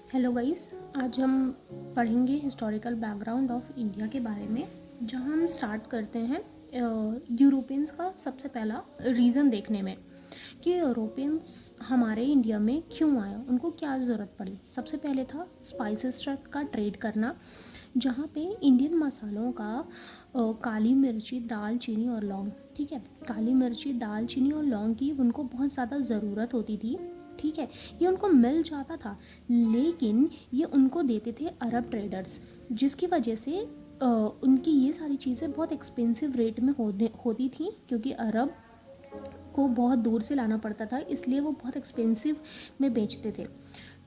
Hello guys, आज हम पढ़ेंगे हिस्टोरिकल बैकग्राउंड ऑफ इंडिया के बारे में। जहां हम स्टार्ट करते हैं यूरोपियंस का सबसे पहला रीज़न देखने में कि यूरोपियंस हमारे इंडिया में क्यों आए, उनको क्या ज़रूरत पड़ी। सबसे पहले था स्पाइसेस ट्रक का ट्रेड करना, जहाँ पे इंडियन मसालों का काली मिर्ची, दाल चीनी और लौंग, ठीक है, काली मिर्ची, दाल चीनी और लौंग की उनको बहुत ज़्यादा ज़रूरत होती थी। ठीक है, ये उनको मिल जाता था, लेकिन ये उनको देते थे अरब ट्रेडर्स, जिसकी वजह से उनकी ये सारी चीज़ें बहुत एक्सपेंसिव रेट में होती थी, क्योंकि अरब को बहुत दूर से लाना पड़ता था, इसलिए वो बहुत एक्सपेंसिव में बेचते थे।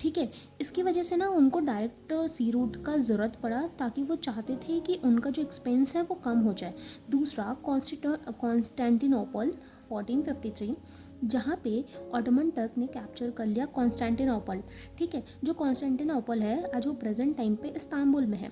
ठीक है, इसकी वजह से ना उनको डायरेक्ट सी रूट का ज़रूरत पड़ा, ताकि वो चाहते थे कि उनका जो एक्सपेंस है वो कम हो जाए। दूसरा कॉन्स्टेंटिनोपल 1453, जहाँ पे ऑटोमन टर्क ने कैप्चर कर लिया कॉन्स्टेंटिनोपल। ठीक है, जो कॉन्स्टेंटिनोपल है आज वो प्रेजेंट टाइम पे इस्तांबुल में है।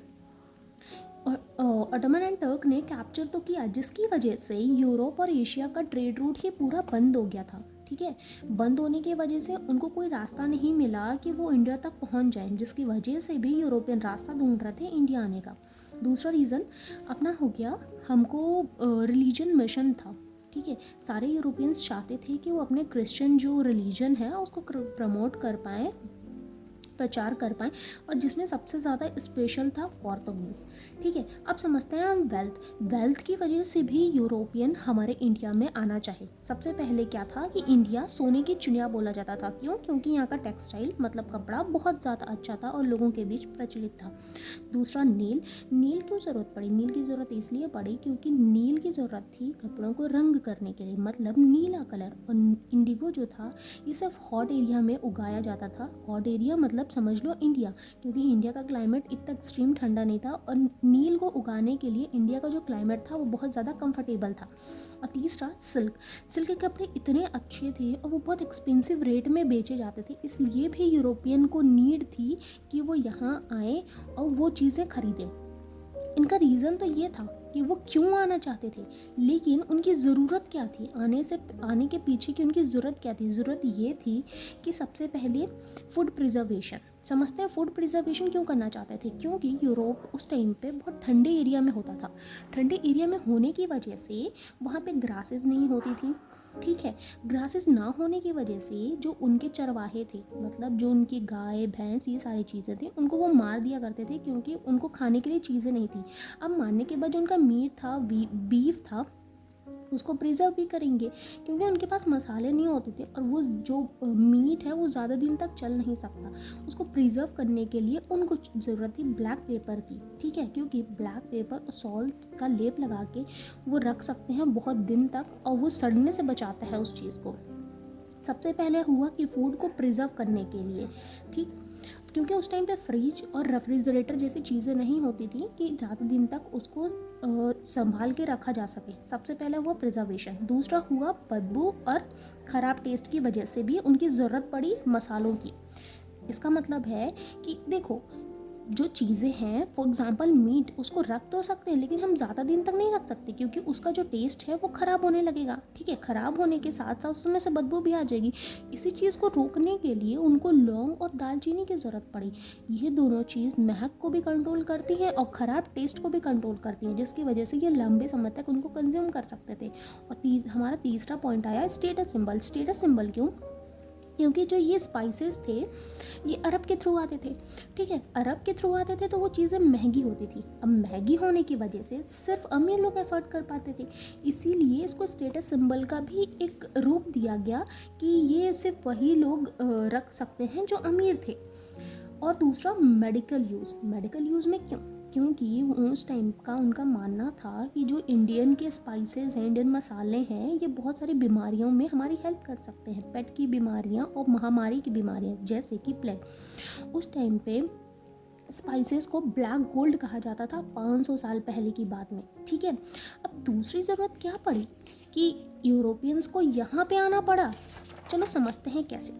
और ऑटोमन एंड टर्क ने कैप्चर तो किया, जिसकी वजह से यूरोप और एशिया का ट्रेड रूट ही पूरा बंद हो गया था। ठीक है, बंद होने की वजह से उनको कोई रास्ता नहीं मिला कि वो इंडिया तक पहुंच जाएं, जिसकी वजह से भी यूरोपियन रास्ता ढूंढ रहे थे इंडिया आने का। दूसरा रीज़न अपना हो गया, हमको रिलीजन मिशन था। ठीक है, सारे यूरोपियंस चाहते थे कि वो अपने क्रिश्चियन जो रिलीजन है उसको प्रमोट कर पाएँ, प्रचार कर पाएँ, और जिसमें सबसे ज़्यादा स्पेशल था पोर्तुगीज़। ठीक है, अब समझते हैं हम वेल्थ की वजह से भी यूरोपियन हमारे इंडिया में आना चाहे। सबसे पहले क्या था कि इंडिया सोने की चिड़िया बोला जाता था। क्यों? क्योंकि यहाँ का टेक्सटाइल मतलब कपड़ा बहुत ज़्यादा अच्छा था और लोगों के बीच प्रचलित था। दूसरा नील क्यों ज़रूरत पड़ी? नील की ज़रूरत इसलिए पड़ी क्योंकि नील की ज़रूरत थी कपड़ों को रंग करने के लिए, मतलब नीला कलर। और इंडिगो जो था ये सिर्फ हॉट एरिया में उगाया जाता था। हॉट एरिया मतलब समझ लो इंडिया, क्योंकि इंडिया का क्लाइमेट इतना एक्सट्रीम ठंडा नहीं था, और नील को उगाने के लिए इंडिया का जो क्लाइमेट था वो बहुत ज़्यादा कंफर्टेबल था। और तीसरा सिल्क के कपड़े इतने अच्छे थे और वो बहुत एक्सपेंसिव रेट में बेचे जाते थे, इसलिए भी यूरोपियन को नीड थी कि वो यहाँ आए और वो चीज़ें खरीदें। इनका रीज़न तो ये था कि वो क्यों आना चाहते थे, लेकिन उनकी ज़रूरत क्या थी आने के पीछे की उनकी ज़रूरत क्या थी? ज़रूरत ये थी कि सबसे पहले फूड प्रिजर्वेशन। समझते हैं फूड प्रिजर्वेशन क्यों करना चाहते थे? क्योंकि यूरोप उस टाइम पे बहुत ठंडे एरिया में होता था। ठंडे एरिया में होने की वजह से वहाँ पे ग्रासेस नहीं होती थी। ठीक है, ग्रासेस ना होने की वजह से जो उनके चरवाहे थे, मतलब जो उनकी गाय भैंस ये सारी चीज़ें थी, उनको वो मार दिया करते थे, क्योंकि उनको खाने के लिए चीज़ें नहीं थी। अब मारने के बाद जो उनका मीट था, बीफ था, उसको प्रिजर्व भी करेंगे, क्योंकि उनके पास मसाले नहीं होते थे, और वो जो मीट है वो ज़्यादा दिन तक चल नहीं सकता। उसको प्रिजर्व करने के लिए उनको ज़रूरत थी ब्लैक पेपर की। ठीक है, क्योंकि ब्लैक पेपर और सॉल्ट का लेप लगा के वो रख सकते हैं बहुत दिन तक, और वो सड़ने से बचाता है उस चीज़ को। सबसे पहले हुआ कि फूड को प्रिजर्व करने के लिए, ठीक, क्योंकि उस टाइम पे फ्रिज और रेफ्रिजरेटर जैसी चीज़ें नहीं होती थी कि ज़्यादा दिन तक उसको संभाल के रखा जा सके। सबसे पहले हुआ प्रिजर्वेशन। दूसरा हुआ बदबू और ख़राब टेस्ट की वजह से भी उनकी ज़रूरत पड़ी मसालों की। इसका मतलब है कि देखो, जो चीज़ें हैं, फॉर एग्ज़ाम्पल मीट, उसको रख तो सकते हैं, लेकिन हम ज़्यादा दिन तक नहीं रख सकते, क्योंकि उसका जो टेस्ट है वो ख़राब होने लगेगा। ठीक है, ख़राब होने के साथ साथ उसमें से बदबू भी आ जाएगी। इसी चीज़ को रोकने के लिए उनको लौंग और दालचीनी की ज़रूरत पड़ी। ये दोनों चीज़ महक को भी कंट्रोल करती हैं और ख़राब टेस्ट को भी कंट्रोल करती हैं, जिसकी वजह से ये लंबे समय तक उनको कंज्यूम कर सकते थे। और हमारा तीसरा पॉइंट आया स्टेटस सिंबल। स्टेटस सिंबल क्यों? क्योंकि जो ये स्पाइसेस थे ये अरब के थ्रू आते थे। ठीक है, अरब के थ्रू आते थे तो वो चीज़ें महंगी होती थी। अब महंगी होने की वजह से सिर्फ अमीर लोग अफोर्ड कर पाते थे, इसीलिए इसको स्टेटस सिंबल का भी एक रूप दिया गया कि ये सिर्फ वही लोग रख सकते हैं जो अमीर थे। और दूसरा मेडिकल यूज़ में क्यों? क्योंकि उस टाइम का उनका मानना था कि जो इंडियन के स्पाइसेस हैं, इंडियन मसाले हैं, ये बहुत सारी बीमारियों में हमारी हेल्प कर सकते हैं। पेट की बीमारियाँ और महामारी की बीमारियाँ, जैसे कि प्लेग। उस टाइम पे स्पाइसेस को ब्लैक गोल्ड कहा जाता था, 500 साल पहले की बात में। ठीक है, अब दूसरी ज़रूरत क्या पड़ी कि यूरोपियंस को यहाँ पे आना पड़ा। चलो समझते हैं कैसे।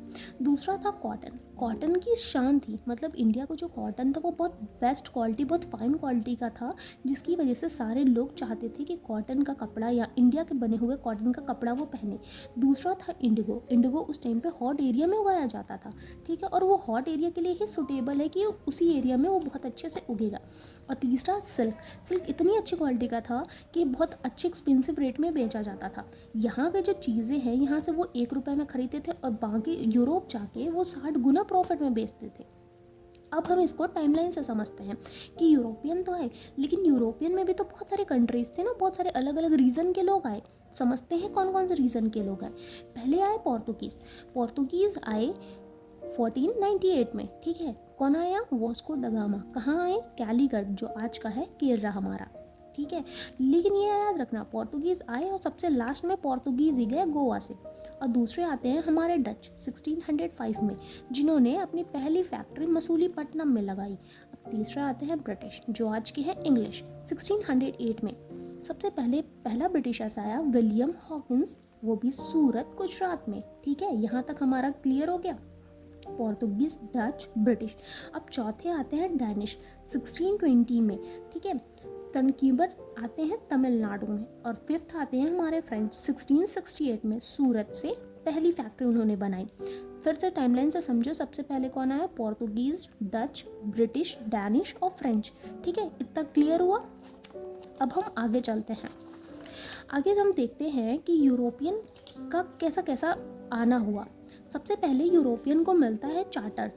दूसरा था कॉटन। कॉटन की शान थी, मतलब इंडिया को जो कॉटन था वो बहुत बेस्ट क्वालिटी, बहुत फाइन क्वालिटी का था, जिसकी वजह से सारे लोग चाहते थे कि कॉटन का कपड़ा या इंडिया के बने हुए कॉटन का कपड़ा वो पहने। दूसरा था इंडिगो। इंडिगो उस टाइम पे हॉट एरिया में उगाया जाता था, ठीक है, और वो हॉट एरिया के लिए ही सुटेबल है कि उसी एरिया में वो बहुत अच्छे से उगेगा। और तीसरा सिल्क। सिल्क इतनी अच्छी क्वालिटी का था कि बहुत अच्छे एक्सपेंसिव रेट में बेचा जाता था। यहाँ के जो चीज़ें हैं यहाँ से वो 1 रुपये में खरीदते थे और बाकी यूरोप जाके वो 60 गुना प्रॉफिट में बेचते थे। अब हम इसको टाइमलाइन से समझते हैं कि यूरोपियन तो आए, लेकिन यूरोपियन में भी तो बहुत सारे कंट्रीज थे ना, बहुत सारे अलग अलग रीजन के लोग आए। समझते हैं कौन कौन से रीजन के लोग आए। पहले आए पोर्तुगीज़। पोर्तुगीज़ आए 1498 में, ठीक है। कौन आया? Vasco da Gama. कहाँ आए? कैलीकट, जो आज का है केरला हमारा, ठीक है। लेकिन ये याद रखना, पोर्तुगीज़ आए और सबसे लास्ट में पोर्तुगीज़ ही गए गोवा से। और दूसरे आते हैं हमारे डच 1605 में, जिन्होंने अपनी पहली फैक्ट्री मसूलीपट्टनम में लगाई। अब तीसरा आते हैं ब्रिटिश, जो आज के हैं इंग्लिश 1608 में। सबसे पहला ब्रिटिशर्स आया विलियम हॉकिंस, वो भी सूरत गुजरात में, ठीक है। यहाँ तक हमारा क्लियर हो गया, पोर्तुगीज, डच, ब्रिटिश। अब चौथे आते हैं डैनिश 1620 में, ठीक है। तनकीबर आते हैं तमिलनाडु में। और फिफ्थ आते हैं हमारे फ्रेंच 1668 में, सूरत से पहली फैक्ट्री उन्होंने बनाई। फिर से टाइमलाइन से समझो, सबसे पहले कौन आया? पोर्तुगीज, डच, ब्रिटिश, डैनिश और फ्रेंच, ठीक है। इतना क्लियर हुआ। अब हम आगे चलते हैं। आगे हम देखते हैं कि यूरोपियन का कैसा कैसा आना हुआ। सबसे पहले यूरोपियन को मिलता है चार्टर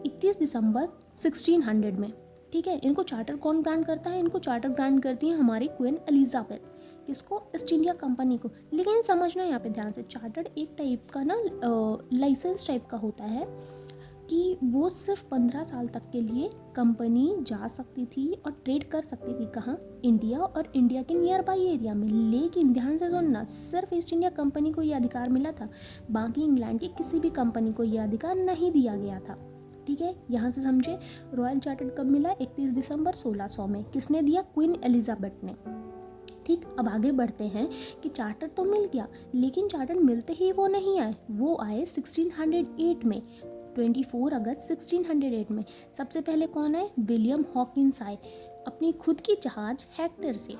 31 दिसंबर 1600 में, ठीक है। इनको चार्टर कौन ग्रांट करता है? इनको चार्टर ग्रांट करती है हमारी क्वीन एलिजाबेथ। किसको? ईस्ट इंडिया कंपनी को। लेकिन समझना यहाँ पे ध्यान से, चार्टर एक टाइप का ना लाइसेंस टाइप का होता है कि वो सिर्फ 15 साल तक के लिए कंपनी जा सकती थी और ट्रेड कर सकती थी। कहाँ? इंडिया और इंडिया के नियर बाई एरिया में। लेकिन ध्यान से सुनना, सिर्फ ईस्ट इंडिया कंपनी को ये अधिकार मिला था, बाकी इंग्लैंड की किसी भी कंपनी को ये अधिकार नहीं दिया गया था, ठीक है। यहाँ से समझे, रॉयल चार्टर कब मिला? 31 दिसंबर 1600 में। किसने दिया? क्वीन एलिजाबेथ ने, ठीक। अब आगे बढ़ते हैं कि चार्टर तो मिल गया, लेकिन चार्टर मिलते ही वो नहीं आए, वो आए 1608 में, 24 अगस्त 1608 में। सबसे पहले कौन आए? विलियम हॉकिंस आए अपनी खुद की जहाज हेक्टर से,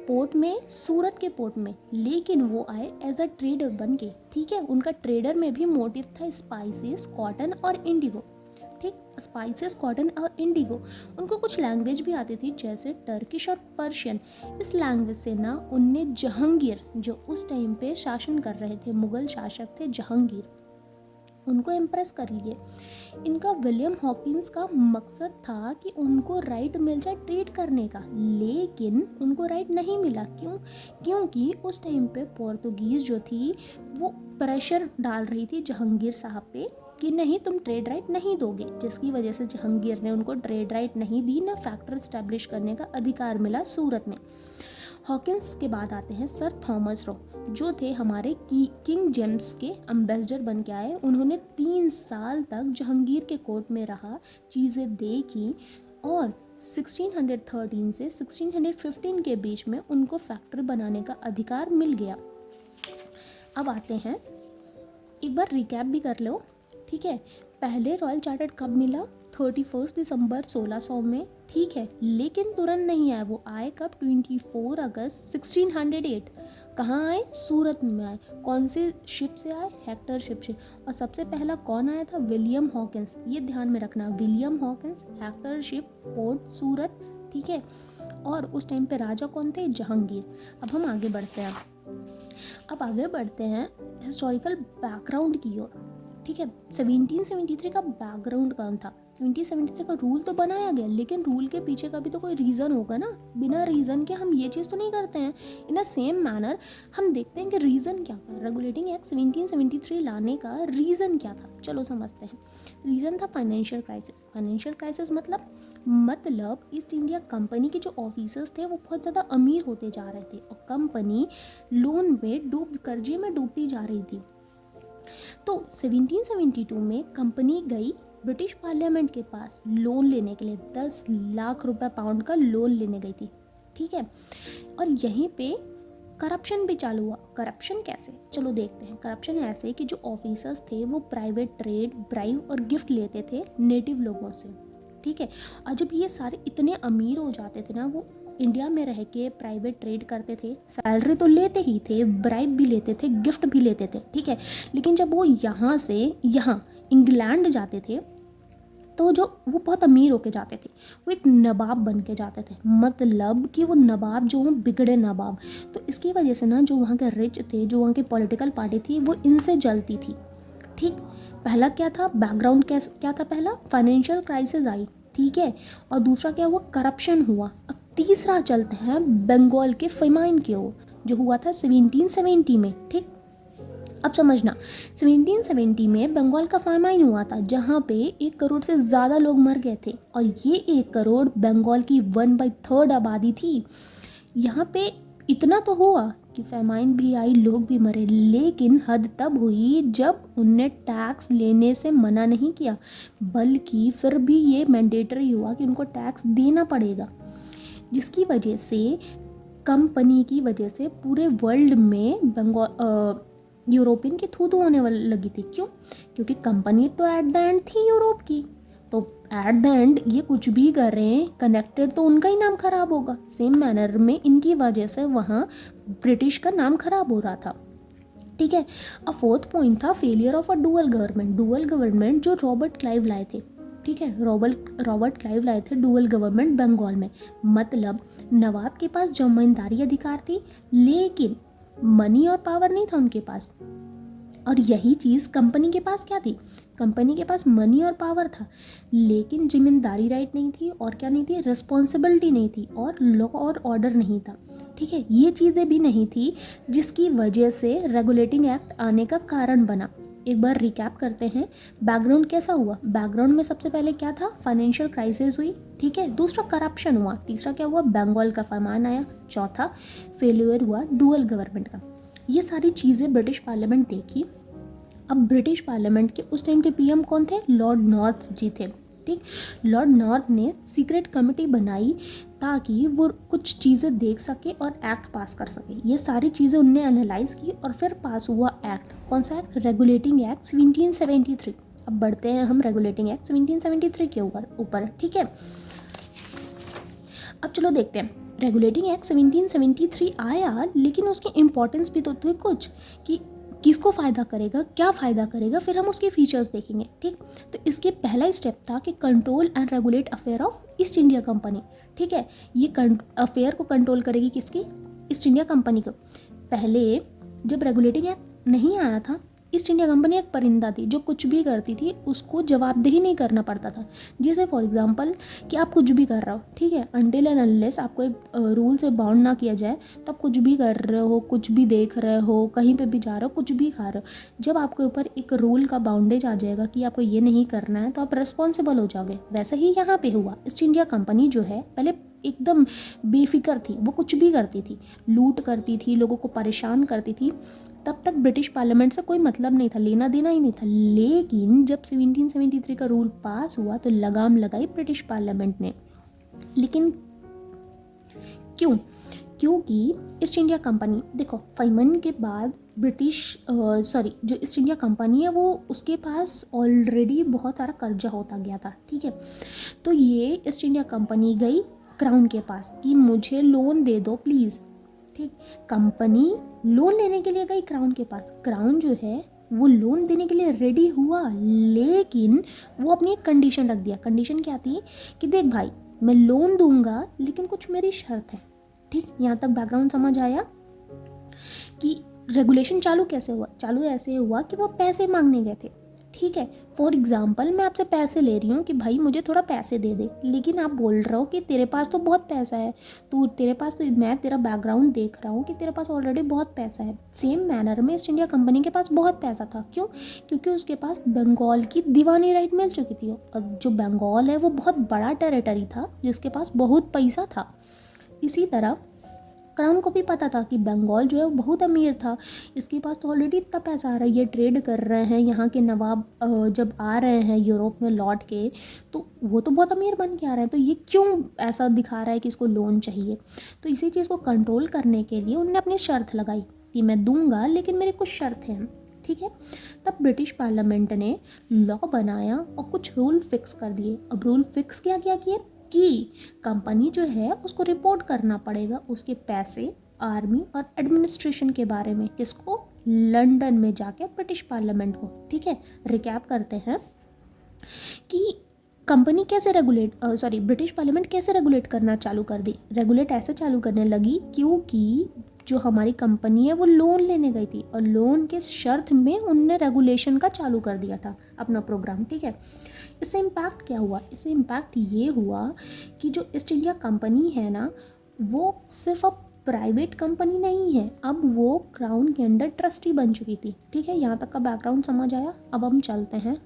पोर्ट में, सूरत के पोर्ट में। लेकिन वो आए एज अ ट्रेडर बन के, ठीक है। उनका ट्रेडर में भी मोटिव था स्पाइसेस, कॉटन और इंडिगो, ठीक। स्पाइसेस, कॉटन और इंडिगो। उनको कुछ लैंग्वेज भी आती थी, जैसे टर्किश और पर्शियन। इस लैंग्वेज से ना उनने जहांगीर, जो उस टाइम पे शासन कर रहे थे, मुगल शासक थे जहांगीर, उनको इम्प्रेस कर लिए। इनका विलियम हॉकिंस का मकसद था कि उनको राइट मिल जाए ट्रेड करने का, लेकिन उनको राइट नहीं मिला। क्यों? क्योंकि उस टाइम पे पोर्तुगीज़ जो थी वो प्रेशर डाल रही थी जहांगीर साहब पे कि नहीं, तुम ट्रेड राइट नहीं दोगे, जिसकी वजह से जहांगीर ने उनको ट्रेड राइट नहीं दी, ना फैक्ट्री इस्टेब्लिश करने का अधिकार मिला सूरत में। हॉकिंस के बाद आते हैं सर थॉमस रो, जो थे हमारे किंग जेम्स के एम्बेसडर बन के आए। उन्होंने 3 साल तक जहांगीर के कोर्ट में रहा, चीज़ें देखी, और 1613 से 1615 के बीच में उनको फैक्ट्री बनाने का अधिकार मिल गया। अब आते हैं, एक बार रिकैप भी कर लो, ठीक है। पहले रॉयल चार्टर कब मिला? 31 दिसंबर 1600 में, ठीक है। लेकिन तुरंत नहीं आए, वो आए कब? 24 अगस्त 1608। कहाँ आए? सूरत में आए। कौन से शिप से आए? हेक्टर शिप से। और सबसे पहला कौन आया था? William Hawkins. ये ध्यान में रखना, William Hawkins, Hector ship, port Surat, ठीक है। और उस टाइम पे राजा कौन थे? जहांगीर। अब हम आगे बढ़ते हैं। अब आगे बढ़ते हैं हिस्टोरिकल बैकग्राउंड की ओर, ठीक है। 1773 का बैकग्राउंड कौन था? 1773 का रूल तो बनाया गया, लेकिन रूल के पीछे का भी तो कोई रीज़न होगा ना। बिना रीज़न के हम ये चीज़ तो नहीं करते हैं। इन अ सेम मैनर हम देखते हैं कि रीज़न क्या था, रेगुलेटिंग एक्ट 1773 लाने का रीज़न क्या था। चलो समझते हैं। रीज़न था फाइनेंशियल क्राइसिस। फाइनेंशियल क्राइसिस मतलब ईस्ट इंडिया कंपनी के जो ऑफिसर्स थे वो बहुत ज़्यादा अमीर होते जा रहे थे और कंपनी लोन में कर्जे में डूबती जा रही थी। तो 1772 में कंपनी गई ब्रिटिश पार्लियामेंट के पास लोन लेने के लिए, 10 लाख रुपए पाउंड का लोन लेने गई थी, ठीक है। और यहीं पे करप्शन भी चालू हुआ। करप्शन कैसे, चलो देखते हैं। करप्शन ऐसे कि जो ऑफिसर्स थे वो प्राइवेट ट्रेड, ब्राइब और गिफ्ट लेते थे नेटिव लोगों से, ठीक है। और जब ये सारे इतने अमीर हो जाते थे ना, वो इंडिया में रह के प्राइवेट ट्रेड करते थे, सैलरी तो लेते ही थे, ब्राइब भी लेते थे, गिफ्ट भी लेते थे, ठीक है। लेकिन जब वो यहाँ से यहाँ इंग्लैंड जाते थे तो जो वो बहुत अमीर होके जाते थे, वो एक नवाब बन के जाते थे, मतलब कि वो नवाब जो हैं बिगड़े नवाब। तो इसकी वजह से ना जो वहाँ के रिच थे, जो वहाँ की पॉलिटिकल पार्टी थी, वो इनसे जलती थी, ठीक। पहला क्या था बैकग्राउंड, क्या था, पहला फाइनेंशियल क्राइसिस आई, ठीक है। और दूसरा क्या हुआ, करप्शन हुआ। और तीसरा चलते हैं बंगाल के फेमाइन की ओर, जो हुआ था 1770 में, ठीक। अब समझना, 1770 में बंगाल का फामाइन हुआ था, जहाँ पे 1 करोड़ से ज़्यादा लोग मर गए थे। और ये 1 करोड़ बंगाल की 1/3 आबादी थी। यहाँ पे इतना तो हुआ कि फेमाइन भी आई, लोग भी मरे, लेकिन हद तब हुई जब उनने टैक्स लेने से मना नहीं किया, बल्कि फिर भी ये मैंडेटरी हुआ कि उनको टैक्स देना पड़ेगा, जिसकी वजह से कंपनी की वजह से पूरे वर्ल्ड में बंगाल यूरोपियन की थू होने वाली लगी थी। क्यों? क्योंकि कंपनी तो एट द एंड थी यूरोप की, तो एट द एंड ये कुछ भी कर रहे हैं, कनेक्टेड तो उनका ही नाम खराब होगा। सेम मैनर में इनकी वजह से वहाँ ब्रिटिश का नाम खराब हो रहा था, ठीक है। अब फोर्थ पॉइंट था failure of a dual government. Dual government जो रॉबर्ट क्लाइव लाए थे, ठीक है, रॉबर्ट क्लाइव लाए थे डुअल गवर्नमेंट बंगाल में। मतलब नवाब के पास जमींदारी अधिकार थी, लेकिन मनी और पावर नहीं था उनके पास। और यही चीज़ कंपनी के पास क्या थी, कंपनी के पास मनी और पावर था, लेकिन जिम्मेदारी राइट नहीं थी, और क्या नहीं थी, रिस्पॉन्सिबिलिटी नहीं थी, और लॉ और ऑर्डर नहीं था, ठीक है। ये चीज़ें भी नहीं थी, जिसकी वजह से रेगुलेटिंग एक्ट आने का कारण बना। एक बार रिकैप करते हैं, बैकग्राउंड कैसा हुआ। बैकग्राउंड में सबसे पहले क्या था, फाइनेंशियल क्राइसिस हुई, ठीक है। दूसरा करप्शन हुआ, तीसरा क्या हुआ, बंगाल का फरमान आया, चौथा फेलियर हुआ डुअल गवर्नमेंट का। ये सारी चीज़ें ब्रिटिश पार्लियामेंट देखी। अब ब्रिटिश पार्लियामेंट के उस टाइम के पीएम कौन थे, लॉर्ड नॉर्थ जी थे, ठीक। लॉर्ड नॉर्थ ने सीक्रेट कमेटी बनाई ताकि वो कुछ चीज़ें देख सके और एक्ट पास कर सके। ये सारी चीज़ें उनने एनालाइज की और फिर पास हुआ एक्ट। कौन सा एक्ट, रेगुलेटिंग एक्ट 1773। अब बढ़ते हैं हम रेगुलेटिंग एक्ट 1773 के ऊपर, ठीक है। अब चलो देखते हैं, रेगुलेटिंग एक्ट 1773 आया, लेकिन उसकी इम्पोर्टेंस भी तो थी कुछ, कि किसको फ़ायदा करेगा, क्या फ़ायदा करेगा, फिर हम उसके फीचर्स देखेंगे, ठीक। तो इसके पहला स्टेप था कि control and regulate affair of east India company, ठीक है। ये अफेयर को कंट्रोल करेगी, किसकी, ईस्ट इंडिया कंपनी को। पहले जब रेगुलेटिंग एक्ट नहीं आया था, ईस्ट इंडिया कंपनी एक परिंदा थी, जो कुछ भी करती थी उसको जवाबदेही नहीं करना पड़ता था। जैसे फॉर एग्जांपल कि आप कुछ भी कर रहे हो, ठीक है, अनटिल एंड अनलेस आपको एक रूल से बाउंड ना किया जाए, तो आप कुछ भी कर रहे हो, कुछ भी देख रहे हो, कहीं पे भी जा रहे हो, कुछ भी खा रहे हो, जब आपके ऊपर एक रूल का बाउंडेज आ जाएगा कि आपको ये नहीं करना है, तो आप रिस्पॉन्सिबल हो जाओगे। वैसे ही यहाँ पे हुआ। ईस्ट इंडिया कंपनी जो है पहले एकदम बेफिक्र थी, वो कुछ भी करती थी, लूट करती थी, लोगों को परेशान करती थी। तब तक ब्रिटिश पार्लियामेंट से कोई मतलब नहीं था, लेना देना ही नहीं था। लेकिन जब 1773 का रूल पास हुआ तो लगाम लगाई ब्रिटिश पार्लियामेंट ने। लेकिन क्यों? क्योंकि ईस्ट इंडिया कंपनी, देखो फेमाइन के बाद जो ईस्ट इंडिया कंपनी है वो उसके पास ऑलरेडी बहुत सारा कर्जा होता गया था, ठीक है। तो ये ईस्ट इंडिया कंपनी गई क्राउन के पास कि मुझे लोन दे दो प्लीज़, ठीक। कंपनी लोन लेने के लिए गई क्राउन के पास। क्राउन जो है वो लोन देने के लिए रेडी हुआ, लेकिन वो अपनी एक कंडीशन रख दिया। कंडीशन क्या थी कि देख भाई, मैं लोन दूंगा लेकिन कुछ मेरी शर्त है, ठीक। यहाँ तक बैकग्राउंड समझ आया कि रेगुलेशन चालू कैसे हुआ। चालू ऐसे हुआ कि वो पैसे मांगने गए थे, ठीक है। फॉर एग्जाम्पल मैं आपसे पैसे ले रही हूँ कि भाई मुझे थोड़ा पैसे दे दे, लेकिन आप बोल रहे हो कि तेरे पास तो बहुत पैसा है, तेरे पास तो, मैं तेरा बैकग्राउंड देख रहा हूँ कि तेरे पास ऑलरेडी बहुत पैसा है। सेम मैनर में ईस्ट इंडिया कंपनी के पास बहुत पैसा था। क्यों? क्योंकि उसके पास बंगाल की दीवानी राइट मिल चुकी थी। और जो बंगाल है वो बहुत बड़ा टेरिटरी था जिसके पास बहुत पैसा था। इसी तरह क्राउन को भी पता था कि बंगाल जो है वो बहुत अमीर था, इसके पास तो ऑलरेडी इतना पैसा आ रहा है, ये ट्रेड कर रहे हैं, यहाँ के नवाब जब आ रहे हैं यूरोप में लौट के तो वो तो बहुत अमीर बन के आ रहे हैं, तो ये क्यों ऐसा दिखा रहा है कि इसको लोन चाहिए। तो इसी चीज़ को कंट्रोल करने के लिए उन्होंने अपनी शर्त लगाई कि मैं दूंगा लेकिन मेरी कुछ शर्तें हैं, ठीक है। तब ब्रिटिश पार्लियामेंट ने लॉ बनाया और कुछ रूल फिक्स कर दिए। अब रूल फिक्स क्या क्या किए कि कंपनी जो है उसको रिपोर्ट करना पड़ेगा उसके पैसे, आर्मी और एडमिनिस्ट्रेशन के बारे में, किसको, लंदन में जाके ब्रिटिश पार्लियामेंट को, ठीक है। रिकैप करते हैं कि कंपनी कैसे ब्रिटिश पार्लियामेंट कैसे रेगुलेट करना चालू कर दी। रेगुलेट ऐसे चालू करने लगी क्योंकि जो हमारी कंपनी है वो लोन लेने गई थी और लोन के शर्त में उनने रेगुलेशन का चालू कर दिया था अपना प्रोग्राम, ठीक है। इससे इम्पैक्ट क्या हुआ, इससे इम्पैक्ट ये हुआ कि जो ईस्ट इंडिया कंपनी है ना वो सिर्फ अब प्राइवेट कंपनी नहीं है, अब वो क्राउन के अंडर ट्रस्टी बन चुकी थी, ठीक है। यहाँ तक का बैकग्राउंड समझ आया। अब हम चलते हैं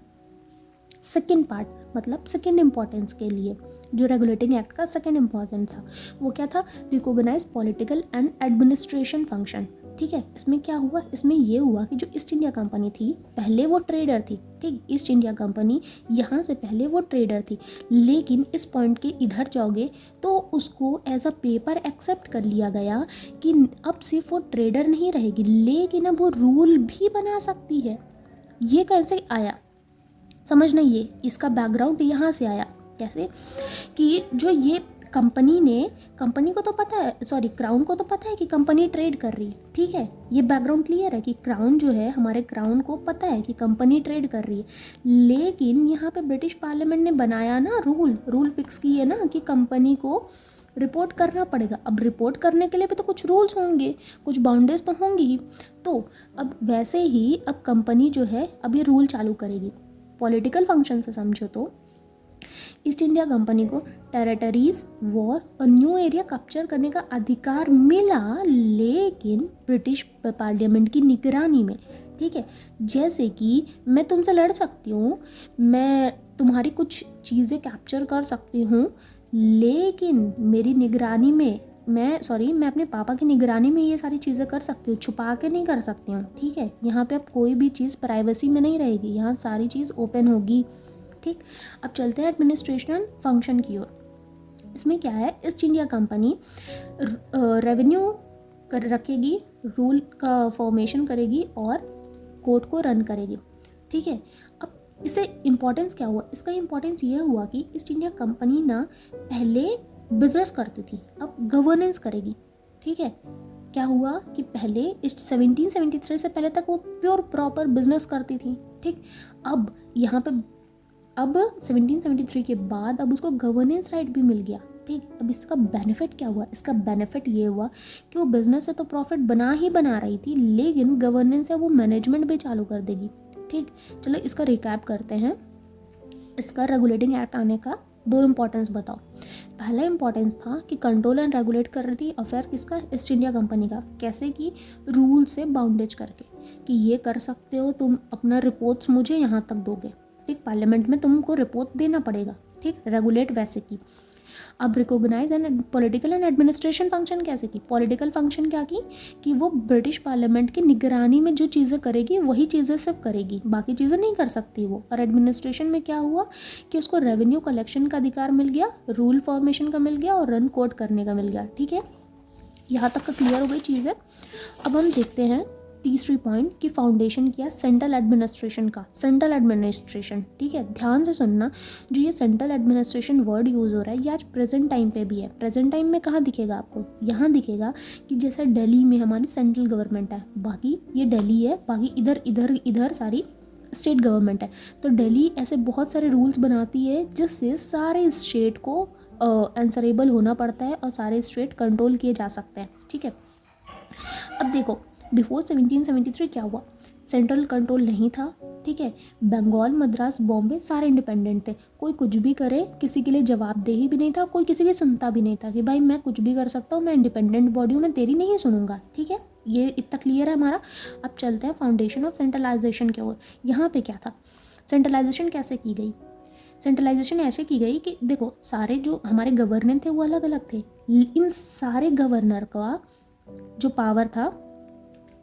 सेकेंड पार्ट, मतलब सेकेंड इम्पॉर्टेंस के लिए, जो रेगुलेटिंग एक्ट का सेकेंड इम्पॉर्टेंस था वो क्या था, recognise political and administration function, ठीक है। इसमें क्या हुआ, इसमें ये हुआ कि जो ईस्ट इंडिया कंपनी थी पहले वो ट्रेडर थी, ठीक। ईस्ट इंडिया कंपनी यहाँ से पहले वो ट्रेडर थी, लेकिन इस पॉइंट के इधर जाओगे तो उसको एज अ पेपर एक्सेप्ट कर लिया गया कि अब सिर्फ वो ट्रेडर नहीं रहेगी लेकिन अब वो रूल भी बना सकती है। ये कैसे आया समझना, ये इसका बैकग्राउंड यहाँ से आया। कैसे कि जो ये कंपनी को तो पता है, क्राउन को तो पता है कि कंपनी ट्रेड कर रही है, ठीक है। ये बैकग्राउंड क्लियर है कि क्राउन जो है, हमारे क्राउन को पता है कि कंपनी ट्रेड कर रही है, लेकिन यहाँ पे ब्रिटिश पार्लियामेंट ने बनाया ना रूल फिक्स किए ना कि कंपनी को रिपोर्ट करना पड़ेगा। अब रिपोर्ट करने के लिए भी तो कुछ रूल्स होंगे, कुछ बाउंड्रीज तो होंगी। तो अब वैसे ही अब कंपनी जो है अब ये रूल चालू करेगी। पॉलिटिकल फंक्शन से समझो तो ईस्ट इंडिया कंपनी को टेरिटरीज, वॉर और न्यू एरिया कैप्चर करने का अधिकार मिला, लेकिन ब्रिटिश पार्लियामेंट की निगरानी में, ठीक है। जैसे कि मैं तुमसे लड़ सकती हूँ, मैं तुम्हारी कुछ चीज़ें कैप्चर कर सकती हूँ, लेकिन मेरी निगरानी में मैं अपने पापा की निगरानी में ये सारी चीज़ें कर सकती हूँ, छुपा के नहीं कर सकती हूँ, ठीक है। यहाँ पे अब कोई भी चीज़ प्राइवेसी में नहीं रहेगी, यहाँ सारी चीज़ ओपन होगी, ठीक। अब चलते हैं एडमिनिस्ट्रेशन फंक्शन की ओर। इसमें क्या है, ईस्ट इंडिया कंपनी रेवेन्यू रखेगी, रूल का फॉर्मेशन करेगी और कोर्ट को रन करेगी, ठीक है। अब इससे इम्पोर्टेंस क्या हुआ, इसका इम्पोर्टेंस ये हुआ कि ईस्ट इंडिया कंपनी ना पहले बिजनेस करती थी, अब गवर्नेंस करेगी, ठीक है। क्या हुआ कि पहले 1773 से पहले तक वो प्योर प्रॉपर बिजनेस करती थी, ठीक। अब यहाँ पे 1773 के बाद अब उसको गवर्नेंस राइट भी मिल गया, ठीक। अब इसका बेनिफिट क्या हुआ, इसका बेनिफिट ये हुआ कि वो बिजनेस से तो प्रॉफिट बना रही थी, लेकिन गवर्नेंस है वो मैनेजमेंट भी चालू कर देगी, ठीक। चलो इसका रिकैप करते हैं। इसका रेगुलेटिंग एक्ट आने का दो इम्पोर्टेंस बताओ। पहला इम्पोर्टेंस था कि कंट्रोल एंड रेगुलेट कर रही थी अफेयर किसका, ईस्ट इंडिया कंपनी का। कैसे कि रूल से बाउंडेज करके कि ये कर सकते हो तुम, अपना रिपोर्ट्स मुझे यहाँ तक दोगे, ठीक। पार्लियामेंट में तुमको रिपोर्ट देना पड़ेगा, ठीक। रेगुलेट वैसे की। अब recognise and political and administration function कैसे की, पॉलिटिकल फंक्शन क्या की कि वो ब्रिटिश पार्लियामेंट की निगरानी में जो चीज़ें करेगी वही चीज़ें सिर्फ करेगी, बाकी चीज़ें नहीं कर सकती वो। और एडमिनिस्ट्रेशन में क्या हुआ कि उसको रेवेन्यू कलेक्शन का अधिकार मिल गया, रूल फॉर्मेशन का मिल गया और रन कोड करने का मिल गया, ठीक है। यहाँ तक का क्लियर हो गई चीज़ है। अब हम देखते हैं तीसरी पॉइंट कि फाउंडेशन किया सेंट्रल एडमिनिस्ट्रेशन का, सेंट्रल एडमिनिस्ट्रेशन, ठीक है। ध्यान से सुनना, जो ये सेंट्रल एडमिनिस्ट्रेशन वर्ड यूज़ हो रहा है ये आज प्रेजेंट टाइम पे भी है। प्रेजेंट टाइम में कहाँ दिखेगा आपको, यहाँ दिखेगा कि जैसे दिल्ली में हमारी सेंट्रल गवर्नमेंट है, बाकी ये दिल्ली है, बाकी इधर सारी स्टेट गवर्नमेंट है। तो दिल्ली ऐसे बहुत सारे रूल्स बनाती है जिससे सारे स्टेट को आंसरेबल होना पड़ता है और सारे स्टेट कंट्रोल किए जा सकते हैं, ठीक है। अब देखो बिफोर 1773 क्या हुआ, सेंट्रल कंट्रोल नहीं था, ठीक है। बंगाल, मद्रास, बॉम्बे सारे इंडिपेंडेंट थे, कोई कुछ भी करे किसी के लिए जवाबदेही भी नहीं था, कोई किसी की सुनता भी नहीं था कि भाई मैं कुछ भी कर सकता हूँ, मैं इंडिपेंडेंट बॉडी हूँ, मैं तेरी नहीं सुनूंगा, ठीक है। ये इतना क्लियर है हमारा। अब चलते हैं फाउंडेशन ऑफ सेंट्रलाइजेशन की ओर। यहाँ पे क्या था, सेंट्रलाइजेशन कैसे की गई, सेंट्रलाइजेशन ऐसे की गई कि देखो सारे जो हमारे गवर्नर थे वो अलग अलग थे, इन सारे गवर्नर का जो पावर था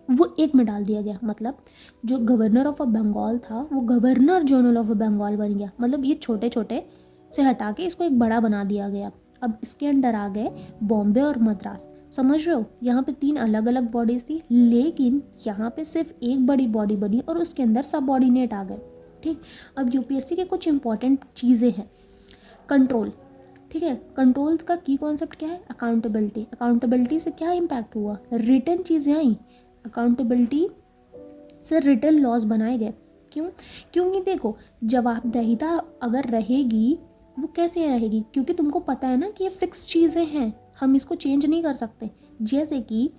वो एक में डाल दिया गया। मतलब जो गवर्नर ऑफ बंगाल था वो गवर्नर जनरल ऑफ बंगाल बन गया। मतलब ये छोटे छोटे से हटा के इसको एक बड़ा बना दिया गया। अब इसके अंडर आ गए बॉम्बे और मद्रास। समझ रहे हो, यहाँ पे 3 अलग अलग बॉडीज थी, लेकिन यहाँ पे सिर्फ एक बड़ी बॉडी बनी और उसके अंदर सब ऑर्डिनेट आ गए। ठीक, अब यूपीएससी के कुछ इंपॉर्टेंट चीज़ें हैं। कंट्रोल, ठीक है, कंट्रोल का की कॉन्सेप्ट क्या है? अकाउंटेबिलिटी। अकाउंटेबिलिटी से क्या इम्पैक्ट हुआ? रिटर्न चीज़ें आई, अकाउंटेबिलिटी से रिटर्न लॉज बनाए गए। क्यों? क्योंकि देखो जवाबदेहिता अगर रहेगी वो कैसे रहेगी? क्योंकि तुमको पता है ना कि ये फिक्स चीज़ें हैं, हम इसको चेंज नहीं कर सकते। जैसे कि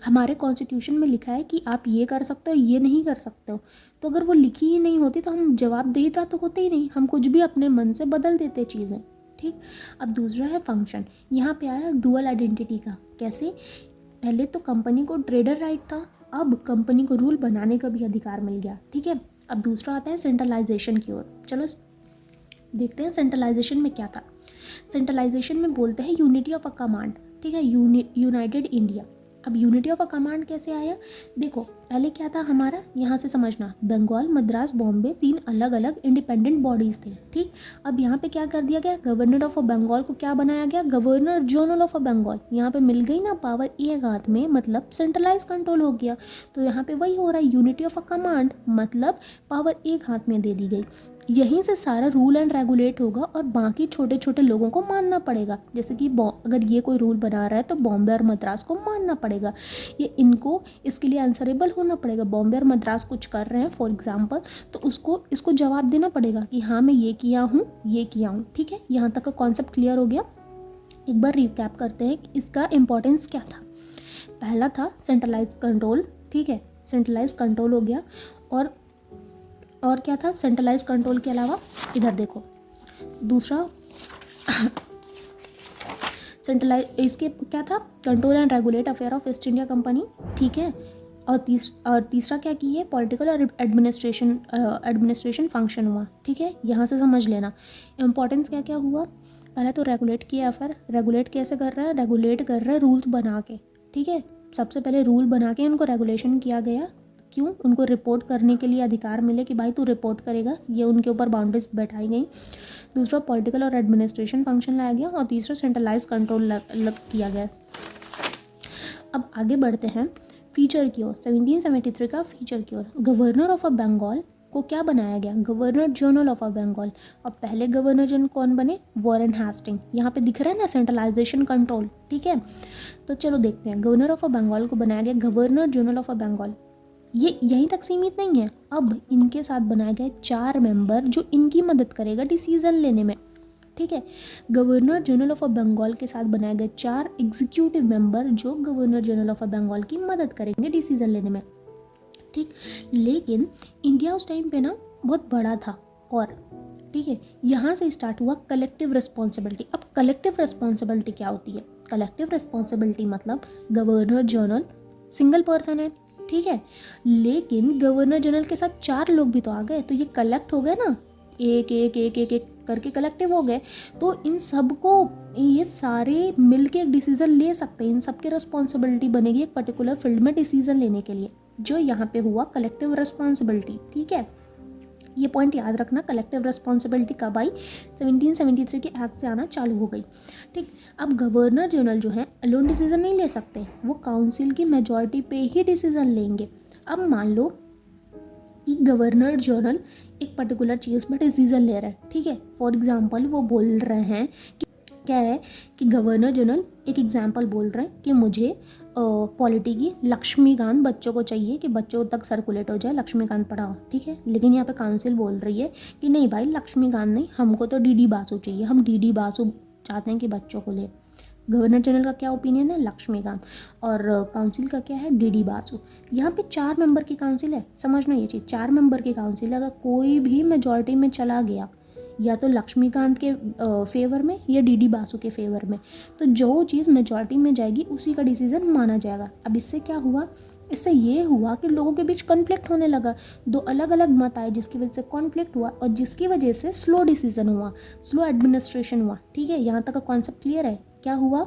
हमारे कॉन्स्टिट्यूशन में लिखा है कि आप ये कर सकते हो, ये नहीं कर सकते हो। तो अगर वो लिखी ही नहीं होती तो हम जवाबदेहिता तो होते ही नहीं, हम कुछ भी अपने मन से बदल देते चीज़ें। ठीक, अब दूसरा है फंक्शन। यहाँ पे आया डुअल आइडेंटिटी का। कैसे? पहले तो कंपनी को ट्रेडर राइट था, अब कंपनी को रूल बनाने का भी अधिकार मिल गया। ठीक है, अब दूसरा आता है सेंट्रलाइजेशन की ओर। चलो देखते हैं सेंट्रलाइजेशन में क्या था। सेंट्रलाइजेशन में बोलते हैं यूनिटी ऑफ अ कमांड। ठीक है, यूनाइटेड इंडिया। अब यूनिटी ऑफ अ कमांड कैसे आया? देखो पहले क्या था हमारा, यहाँ से समझना, बंगाल, मद्रास, बॉम्बे 3 अलग अलग इंडिपेंडेंट बॉडीज़ थे। ठीक, अब यहाँ पे क्या कर दिया गया? गवर्नर ऑफ अ बंगाल को क्या बनाया गया? Governor general of a Bengal. यहाँ पे मिल गई ना पावर एक हाथ में, मतलब सेंट्रलाइज कंट्रोल हो गया। तो यहाँ पे वही हो रहा है, यूनिटी ऑफ अ कमांड, मतलब पावर एक हाथ में दे दी गई। यहीं से सारा रूल एंड रेगुलेट होगा और बाकी छोटे छोटे लोगों को मानना पड़ेगा। जैसे कि अगर ये कोई रूल बना रहा है तो बॉम्बे और मद्रास को मानना पड़ेगा, ये इनको इसके लिए आंसरेबल होना पड़ेगा। बॉम्बे और मद्रास कुछ कर रहे हैं फॉर एग्जांपल, तो इसको जवाब देना पड़ेगा कि हाँ मैं ये किया हूँ, ये किया हूँ। ठीक है, यहाँ तक का कॉन्सेप्ट क्लियर हो गया। एक बार रिकैप करते हैं कि इसका इंपॉर्टेंस क्या था। पहला था सेंट्रलाइज कंट्रोल। ठीक है, सेंट्रलाइज कंट्रोल हो गया। और क्या था सेंट्रलाइज कंट्रोल के अलावा? इधर देखो, दूसरा सेंट्रलाइज इसके क्या था? Control and regulate affair of east India company. ठीक है, और तीसरा क्या की है? पॉलिटिकल और एडमिनिस्ट्रेशन फंक्शन हुआ। ठीक है, यहाँ से समझ लेना इंपॉर्टेंस क्या क्या हुआ। पहले तो रेगुलेट किया अफेयर। रेगुलेट कैसे कर रहा है? रेगुलेट कर रहा है रूल्स बना के। ठीक है, सबसे पहले रूल बना के उनको रेगुलेशन किया गया। क्यों? उनको रिपोर्ट करने के लिए अधिकार मिले कि भाई तू रिपोर्ट करेगा, ये उनके ऊपर बाउंड्रीज बैठाई गई। दूसरा पॉलिटिकल और एडमिनिस्ट्रेशन फंक्शन लाया गया और तीसरा सेंट्रलाइज कंट्रोल किया गया। अब आगे बढ़ते हैं फीचर की ओर, 1773 का फीचर की ओर। गवर्नर ऑफ अ बंगाल को क्या बनाया गया? Governor general of a Bengal. और पहले गवर्नर जनरल कौन बने? Warren Hasting. यहाँ पे दिख रहा है ना सेंट्रलाइजेशन कंट्रोल। ठीक है, तो चलो देखते हैं। गवर्नर ऑफ अ बंगाल को बनाया गया governor general of a Bengal. ये यहीं तक सीमित नहीं है, अब इनके साथ बनाए गए 4 मेंबर जो इनकी मदद करेगा डिसीजन लेने में। ठीक है, governor general of a Bengal के साथ बनाए गए 4 एग्जीक्यूटिव मेंबर जो governor general of a Bengal की मदद करेंगे डिसीजन लेने में। ठीक, लेकिन इंडिया उस टाइम पे ना बहुत बड़ा था और ठीक है, यहाँ से स्टार्ट हुआ कलेक्टिव रिस्पॉन्सिबिलिटी। अब कलेक्टिव रिस्पॉन्सिबिलिटी क्या होती है? कलेक्टिव रिस्पॉन्सिबिलिटी मतलब गवर्नर जनरल सिंगल पर्सन है। ठीक है, लेकिन गवर्नर जनरल के साथ 4 लोग भी तो आ गए, तो ये कलेक्ट हो गए ना, एक एक एक एक एक करके कलेक्टिव हो गए। तो इन सबको ये सारे मिलके एक डिसीजन ले सकते हैं, इन सबकी रिस्पॉन्सिबिलिटी बनेगी एक पर्टिकुलर फील्ड में डिसीजन लेने के लिए, जो यहाँ पे हुआ कलेक्टिव रिस्पॉन्सिबिलिटी। ठीक है, ये पॉइंट याद रखना। कलेक्टिव रिस्पॉन्सिबिलिटी कब आई? 1773 के एक्ट से आना चालू हो गई। ठीक, अब गवर्नर जनरल जो है अलोन डिसीजन नहीं ले सकते, वो काउंसिल की मेजॉरिटी पे ही डिसीजन लेंगे। अब मान लो कि गवर्नर जनरल एक पर्टिकुलर चीज़ पर डिसीजन ले रहा है। ठीक है, फॉर एग्जांपल वो बोल रहे हैं कि क्या है कि गवर्नर जनरल एक एग्जांपल बोल रहे हैं कि मुझे पॉलिटी की लक्ष्मीकांत बच्चों को चाहिए कि बच्चों तक सर्कुलेट हो जाए, लक्ष्मीकांत पढ़ाओ। ठीक है, लेकिन यहाँ पे काउंसिल बोल रही है कि नहीं भाई लक्ष्मीकांत नहीं, हमको तो डीडी बासु चाहिए, हम डीडी बासु चाहते हैं कि बच्चों को ले। गवर्नर जनरल का क्या ओपिनियन है? लक्ष्मीकांत। और काउंसिल का क्या है? डीडी बासु। यहाँ पे 4 मेंबर की काउंसिल है, समझना ये चीज़। 4 मेंबर की काउंसिल, अगर कोई भी मेजॉरिटी में चला गया या तो लक्ष्मीकांत के फेवर में या डीडी बासु के फेवर में, तो जो चीज़ मेजॉरिटी में जाएगी उसी का डिसीजन माना जाएगा। अब इससे क्या हुआ इससे ये हुआ कि लोगों के बीच कॉन्फ्लिक्ट होने लगा, दो अलग अलग मत आए जिसकी वजह से कॉन्फ्लिक्ट हुआ और जिसकी वजह से स्लो डिसीजन हुआ, स्लो एडमिनिस्ट्रेशन हुआ। ठीक है, यहाँ तक का कॉन्सेप्ट क्लियर है? क्या हुआ,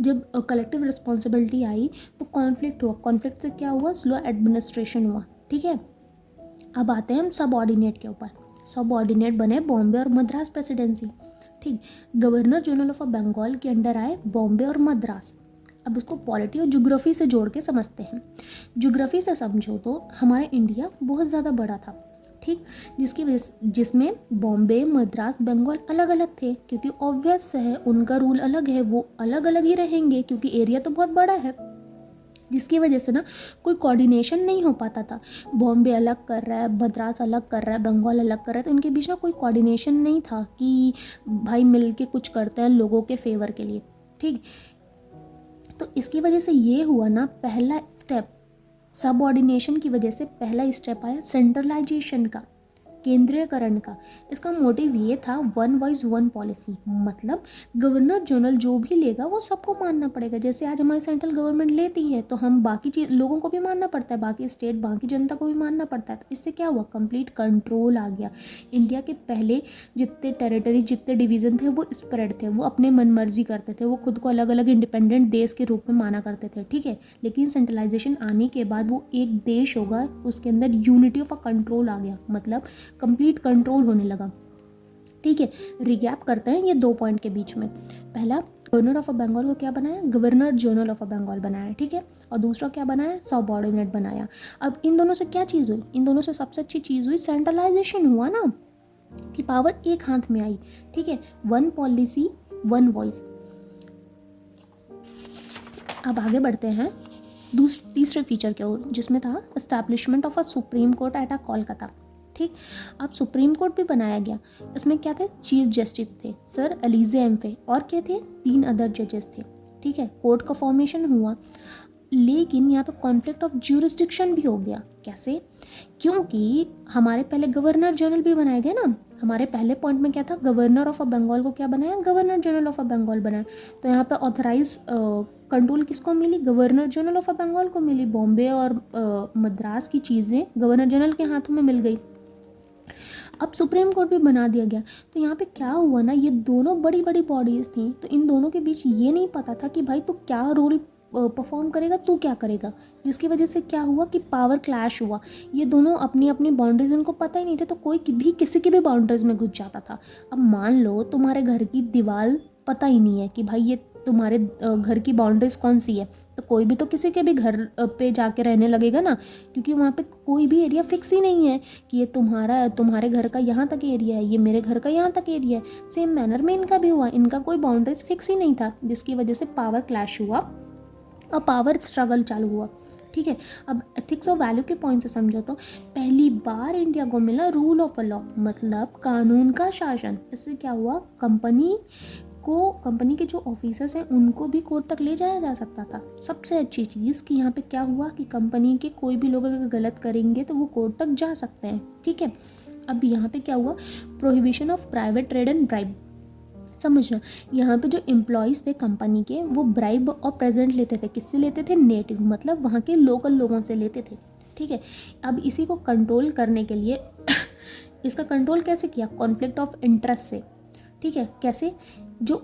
जब कलेक्टिव रिस्पॉन्सिबिलिटी आई तो कॉन्फ्लिक्ट हुआ, कॉन्फ्लिक्ट से क्या हुआ, स्लो एडमिनिस्ट्रेशन हुआ। ठीक है, अब आते हैं हम सब ऑर्डिनेट के ऊपर। सब ऑर्डिनेट बने बॉम्बे और मद्रास प्रेसिडेंसी। ठीक, गवर्नर जनरल ऑफ बंगाल के अंडर आए बॉम्बे और मद्रास। अब इसको पॉलिटी और ज्योग्राफी से जोड़ के समझते हैं। ज्योग्राफी से समझो तो हमारा इंडिया बहुत ज़्यादा बड़ा था। ठीक, जिसकी वजह जिसमें बॉम्बे मद्रास बंगाल अलग अलग थे, क्योंकि ऑब्वियस है उनका रूल अलग है, वो अलग अलग ही रहेंगे क्योंकि एरिया तो बहुत बड़ा है। जिसकी वजह से ना कोई कोऑर्डिनेशन नहीं हो पाता था। बॉम्बे अलग कर रहा है, मद्रास अलग कर रहा है, बंगाल अलग कर रहा है, तो इनके बीच ना कोई कोऑर्डिनेशन नहीं था कि भाई मिल के कुछ करते हैं लोगों के फेवर के लिए। ठीक, तो इसकी वजह से ये हुआ ना, पहला स्टेप सबऑर्डिनेशन की वजह से पहला स्टेप आया सेंट्रलाइजेशन का, केंद्रीयकरण का। इसका मोटिव ये था वन वॉइस वन पॉलिसी, मतलब गवर्नर जनरल जो भी लेगा वो सबको मानना पड़ेगा। जैसे आज हमारी सेंट्रल गवर्नमेंट लेती है तो हम बाकी चीज लोगों को भी मानना पड़ता है, बाकी स्टेट बाकी जनता को भी मानना पड़ता है। तो इससे क्या हुआ, कंप्लीट कंट्रोल आ गया। इंडिया के पहले जितने टेरिटरी जितने डिवीज़न थे वो स्प्रेड थे, वो अपने मन मर्जी करते थे, वो खुद को अलग अलग इंडिपेंडेंट देश के रूप में माना करते थे। ठीक है, लेकिन सेंट्रलाइजेशन आने के बाद वो एक देश होगा, उसके अंदर यूनिटी ऑफ अ कंट्रोल आ गया, मतलब कंप्लीट कंट्रोल होने लगा। ठीक है, रिगैप करते हैं ये 2 पॉइंट के बीच में। पहला, गवर्नर ऑफ बंगाल को क्या बनाया, गवर्नर जनरल ऑफ बंगाल बनाया। ठीक है, और दूसरा क्या बनाया, सबऑर्डिनेट बनाया। अब इन दोनों से क्या चीज़ हुई, इन दोनों से सबसे अच्छी चीज़ हुई सेंट्रलाइजेशन हुआ ना, कि पावर एक हाथ में आई। ठीक है, वन पॉलिसी वन वॉइस। अब आगे बढ़ते हैं तीसरे फीचर की ओर, जिसमें था establishment of a supreme court at a Kolkata. ठीक, अब सुप्रीम कोर्ट भी बनाया गया। इसमें क्या थे, चीफ जस्टिस थे सर एलिजे एम्फे, और क्या थे, 3 अदर जजेस थे। ठीक है, कोर्ट का फॉर्मेशन हुआ, लेकिन यहाँ पे कॉन्फ्लिक्ट ऑफ ज्यूरिसडिक्शन भी हो गया। कैसे, क्योंकि हमारे पहले गवर्नर जनरल भी बनाए गए ना। हमारे पहले पॉइंट में क्या था, गवर्नर ऑफ बंगाल को क्या बनाया, गवर्नर जनरल ऑफ बंगाल बनाया। तो यहाँ पे ऑथराइज कंट्रोल किसको मिली, गवर्नर जनरल ऑफ बंगाल को मिली। बॉम्बे और मद्रास की चीज़ें गवर्नर जनरल के हाथों में मिल गई। अब सुप्रीम कोर्ट भी बना दिया गया। तो यहाँ पे क्या हुआ ना, ये दोनों बड़ी बड़ी बॉडीज़ थी, तो इन दोनों के बीच ये नहीं पता था कि भाई तू क्या रोल परफॉर्म करेगा, तू क्या करेगा। जिसकी वजह से क्या हुआ कि पावर क्लैश हुआ। ये दोनों अपनी अपनी बाउंड्रीज उनको पता ही नहीं थे, तो कोई भी किसी की भी बाउंड्रीज में घुस जाता था। अब मान लो तुम्हारे घर की दीवार पता ही नहीं है कि भाई ये तुम्हारे घर की बाउंड्रीज कौन सी है, तो कोई भी तो किसी के भी घर पे जाके रहने लगेगा ना, क्योंकि वहाँ पे कोई भी एरिया फिक्स ही नहीं है कि ये तुम्हारे घर का यहाँ तक एरिया है, ये मेरे घर का यहाँ तक एरिया है। सेम मैनर में इनका भी हुआ, इनका कोई बाउंड्रीज फिक्स ही नहीं था, जिसकी वजह से पावर क्लैश हुआ और पावर स्ट्रगल चालू हुआ। ठीक है, अब एथिक्स और वैल्यू के पॉइंट से समझो तो पहली बार इंडिया को मिला रूल ऑफ लॉ, मतलब कानून का शासन। इससे क्या हुआ, कंपनी के जो ऑफिसर्स हैं उनको भी कोर्ट तक ले जाया जा सकता था। सबसे अच्छी चीज़ कि यहाँ पे क्या हुआ कि कंपनी के कोई भी लोग अगर गलत करेंगे तो वो कोर्ट तक जा सकते हैं। ठीक है, अब यहाँ पे क्या हुआ, prohibition of private trade and bribe. समझना, यहाँ पे जो एम्प्लॉयज़ थे कंपनी के वो ब्राइब और प्रेजेंट लेते थे। किससे लेते थे, नेटिव, मतलब वहाँ के लोकल लोगों से लेते थे। ठीक है, अब इसी को कंट्रोल करने के लिए इसका कंट्रोल कैसे किया, कॉन्फ्लिक्ट ऑफ इंटरेस्ट से। ठीक है, कैसे, जो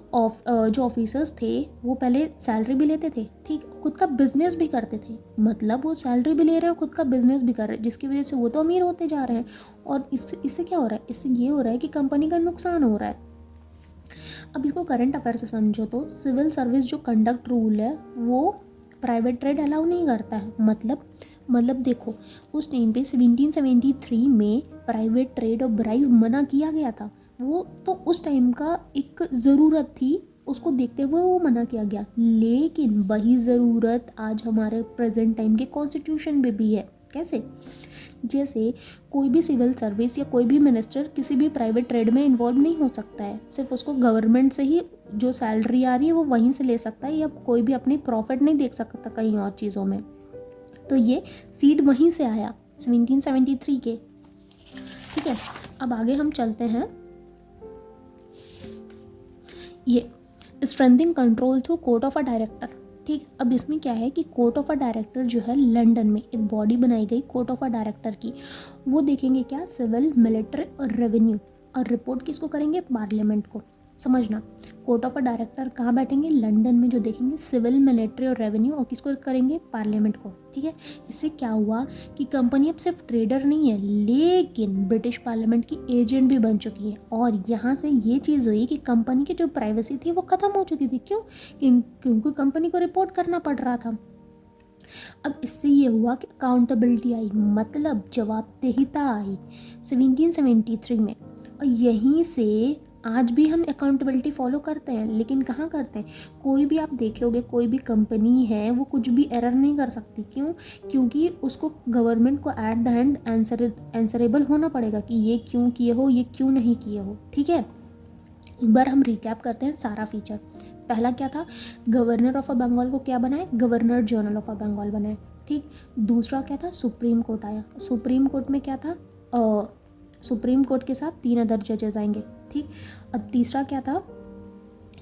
ऑफिसर्स थे वो पहले सैलरी भी लेते थे, ठीक, खुद का बिजनेस भी करते थे, मतलब वो सैलरी भी ले रहे हैं खुद का बिजनेस भी कर रहे हैं, जिसकी वजह से वो तो अमीर होते जा रहे हैं। और इससे क्या हो रहा है, इससे ये हो रहा है कि कंपनी का नुकसान हो रहा है। अब इसको करंट अफेयर से समझो तो सिविल सर्विस जो कंडक्ट रूल है वो प्राइवेट ट्रेड अलाउ नहीं करता है। मतलब देखो, उस टाइम पे 1773 में प्राइवेट ट्रेड और ब्राइब मना किया गया था। वो तो उस टाइम का एक ज़रूरत थी, उसको देखते हुए वो मना किया गया, लेकिन वही ज़रूरत आज हमारे प्रेजेंट टाइम के कॉन्स्टिट्यूशन में भी है। कैसे, जैसे कोई भी सिविल सर्विस या कोई भी मिनिस्टर किसी भी प्राइवेट ट्रेड में इन्वॉल्व नहीं हो सकता है, सिर्फ उसको गवर्नमेंट से ही जो सैलरी आ रही है वो वहीं से ले सकता है, या कोई भी अपनी प्रॉफिट नहीं देख सकता कहीं और चीज़ों में। तो ये सीड वहीं से आया 1773 के। ठीक है, अब आगे हम चलते हैं, ये strengthening control through court of a director. ठीक, अब इसमें क्या है कि कोर्ट ऑफ अ डायरेक्टर जो है लंदन में एक बॉडी बनाई गई कोर्ट ऑफ अ डायरेक्टर की, वो देखेंगे क्या, सिविल, मिलिट्री और रेवेन्यू, और रिपोर्ट किसको करेंगे, पार्लियामेंट को। समझना, कोर्ट ऑफ अ डायरेक्टर कहाँ बैठेंगे, लंदन में, जो देखेंगे सिविल, मिलिट्री और रेवेन्यू, और किसको करेंगे, पार्लियामेंट को। ठीक है, इससे क्या हुआ कि कंपनी अब सिर्फ ट्रेडर नहीं है लेकिन ब्रिटिश पार्लियामेंट की एजेंट भी बन चुकी है, और यहाँ से ये चीज़ हुई कि कंपनी की जो प्राइवेसी थी वो ख़त्म हो चुकी थी। क्यों, क्योंकि कंपनी को रिपोर्ट करना पड़ रहा था। अब इससे ये हुआ कि अकाउंटेबिलिटी आई, मतलब जवाबदेहिता आई 1773 में, और यहीं से आज भी हम अकाउंटेबिलिटी फॉलो करते हैं। लेकिन कहाँ करते हैं, कोई भी आप देखोगे, कोई भी कंपनी है वो कुछ भी एरर नहीं कर सकती। क्यों, क्योंकि उसको गवर्नमेंट को एट द एंड आंसरेबल होना पड़ेगा कि ये क्यों किए हो, ये क्यों नहीं किए हो। ठीक है, एक बार हम रिकैप करते हैं सारा फीचर। पहला क्या था, गवर्नर ऑफ अ बंगाल को क्या बनाए, governor general of a Bengal बनाए। ठीक, दूसरा क्या था, सुप्रीम कोर्ट आया। सुप्रीम कोर्ट में क्या था, सुप्रीम कोर्ट के साथ 3 अदर जजेस आएंगे। ठीक, अब तीसरा क्या था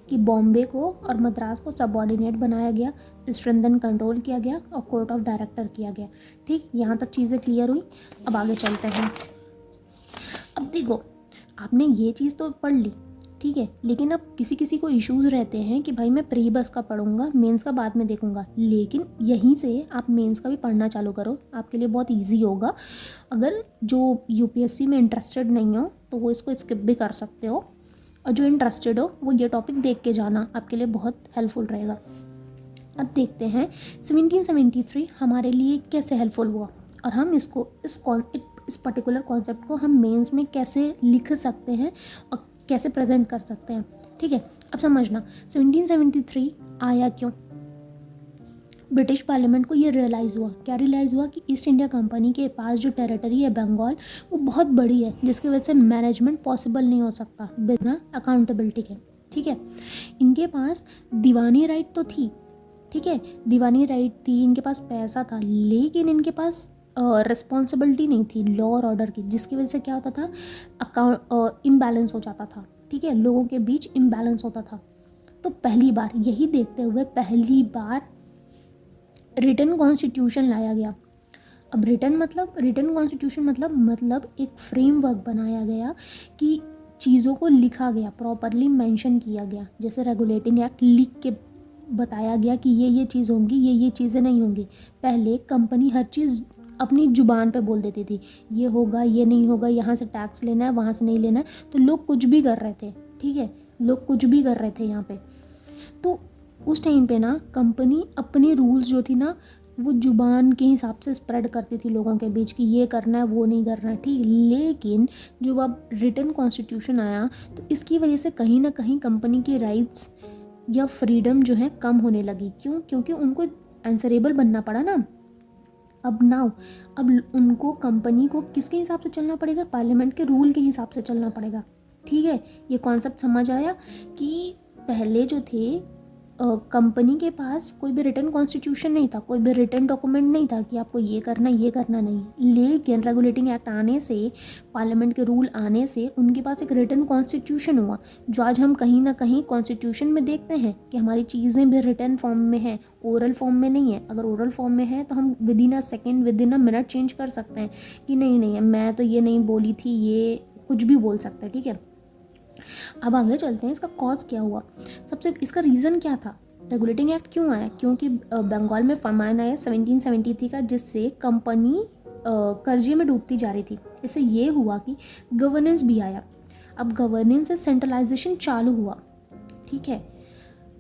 कि बॉम्बे को और मद्रास को सबऑर्डिनेट बनाया गया, स्ट्रेंथन कंट्रोल किया गया और कोर्ट ऑफ डायरेक्टर किया गया। ठीक, यहाँ तक चीज़ें क्लियर हुई। अब आगे चलते हैं। अब देखो, आपने ये चीज़ तो पढ़ ली, ठीक है, लेकिन अब किसी किसी को इश्यूज़ रहते हैं कि भाई मैं प्री बस का पढ़ूंगा, मेंस का बाद में देखूंगा। लेकिन यहीं से आप मेंस का भी पढ़ना चालू करो, आपके लिए बहुत इजी होगा। अगर जो यूपीएससी में इंटरेस्टेड नहीं हो तो वो इसको स्किप भी कर सकते हो, और जो इंटरेस्टेड हो वो ये टॉपिक देख के जाना, आपके लिए बहुत हेल्पफुल रहेगा। अब देखते हैं 1773 हमारे लिए कैसे हेल्पफुल हुआ, और हम इसको इस पर्टिकुलर कॉन्सेप्ट को हम मेंस में कैसे लिख सकते हैं और कैसे प्रेजेंट कर सकते हैं। ठीक है, अब समझना 1773 आया क्यों। ब्रिटिश पार्लियामेंट को ये रियलाइज़ हुआ, क्या रियलाइज़ हुआ कि ईस्ट इंडिया कंपनी के पास जो टेरिटरी है बंगाल, वो बहुत बड़ी है, जिसकी वजह से मैनेजमेंट पॉसिबल नहीं हो सकता बिना अकाउंटेबिलिटी के। ठीक है, इनके पास दीवानी राइट तो थी, ठीक है, दीवानी राइट थी, इनके पास पैसा था, लेकिन इनके पास रिस्पॉन्सिबिलिटी नहीं थी लॉ और ऑर्डर की, जिसकी वजह से क्या होता था, अकाउंट इम्बैलेंस हो जाता था। ठीक है, लोगों के बीच इम्बैलेंस होता था। तो पहली बार यही देखते हुए पहली बार रिटन कॉन्स्टिट्यूशन लाया गया। अब रिटन कॉन्स्टिट्यूशन मतलब एक फ्रेमवर्क बनाया गया कि चीज़ों को लिखा गया, प्रॉपरली मेंशन किया गया। जैसे रेगुलेटिंग एक्ट लिख के बताया गया कि ये चीज़ होंगी, ये चीज़ें नहीं होंगी। पहले कंपनी हर चीज़ अपनी ज़ुबान पे बोल देती थी, ये होगा, ये नहीं होगा, यहाँ से टैक्स लेना है, वहाँ से नहीं लेना है, तो लोग कुछ भी कर रहे थे। ठीक है, लोग कुछ भी कर रहे थे यहाँ पे। तो उस टाइम पे ना कंपनी अपने रूल्स जो थी ना वो जुबान के हिसाब से स्प्रेड करती थी लोगों के बीच कि ये करना है, वो नहीं करना है। ठीक, लेकिन जो अब रिटन कॉन्स्टिट्यूशन आया तो इसकी वजह से कहीं ना कहीं कंपनी की राइट्स या फ्रीडम जो है कम होने लगी। क्यों, क्योंकि उनको आंसरेबल बनना पड़ा ना। अब उनको कंपनी को किसके हिसाब से चलना पड़ेगा, पार्लियामेंट के रूल के हिसाब से चलना पड़ेगा। ठीक है, ये कॉन्सेप्ट समझ आया कि पहले जो थे कंपनी के पास कोई भी रिटन कॉन्स्टिट्यूशन नहीं था, कोई भी रिटन डॉक्यूमेंट नहीं था कि आपको ये करना नहीं। लेकिन रेगुलेटिंग एक्ट आने से, पार्लियामेंट के रूल आने से उनके पास एक रिटन कॉन्स्टिट्यूशन हुआ, जो आज हम कहीं ना कहीं कॉन्स्टिट्यूशन में देखते हैं कि हमारी चीज़ें भी रिटन फॉर्म में है, ओरल फॉर्म में नहीं है। अगर ओरल फॉर्म में है तो हम with in a second, with in a minute change कर सकते हैं कि नहीं है, मैं तो ये नहीं बोली थी, ये कुछ भी बोल सकते हैं। ठीक है, अब आगे चलते हैं, इसका कॉज क्या हुआ, सबसे इसका रीज़न क्या था, रेगुलेटिंग एक्ट क्यों आया। क्योंकि बंगाल में फरमान आया 1773 का, जिससे कंपनी कर्जे में डूबती जा रही थी। इससे ये हुआ कि गवर्नेंस भी आया। अब गवर्नेंस से सेंट्रलाइजेशन चालू हुआ। ठीक है,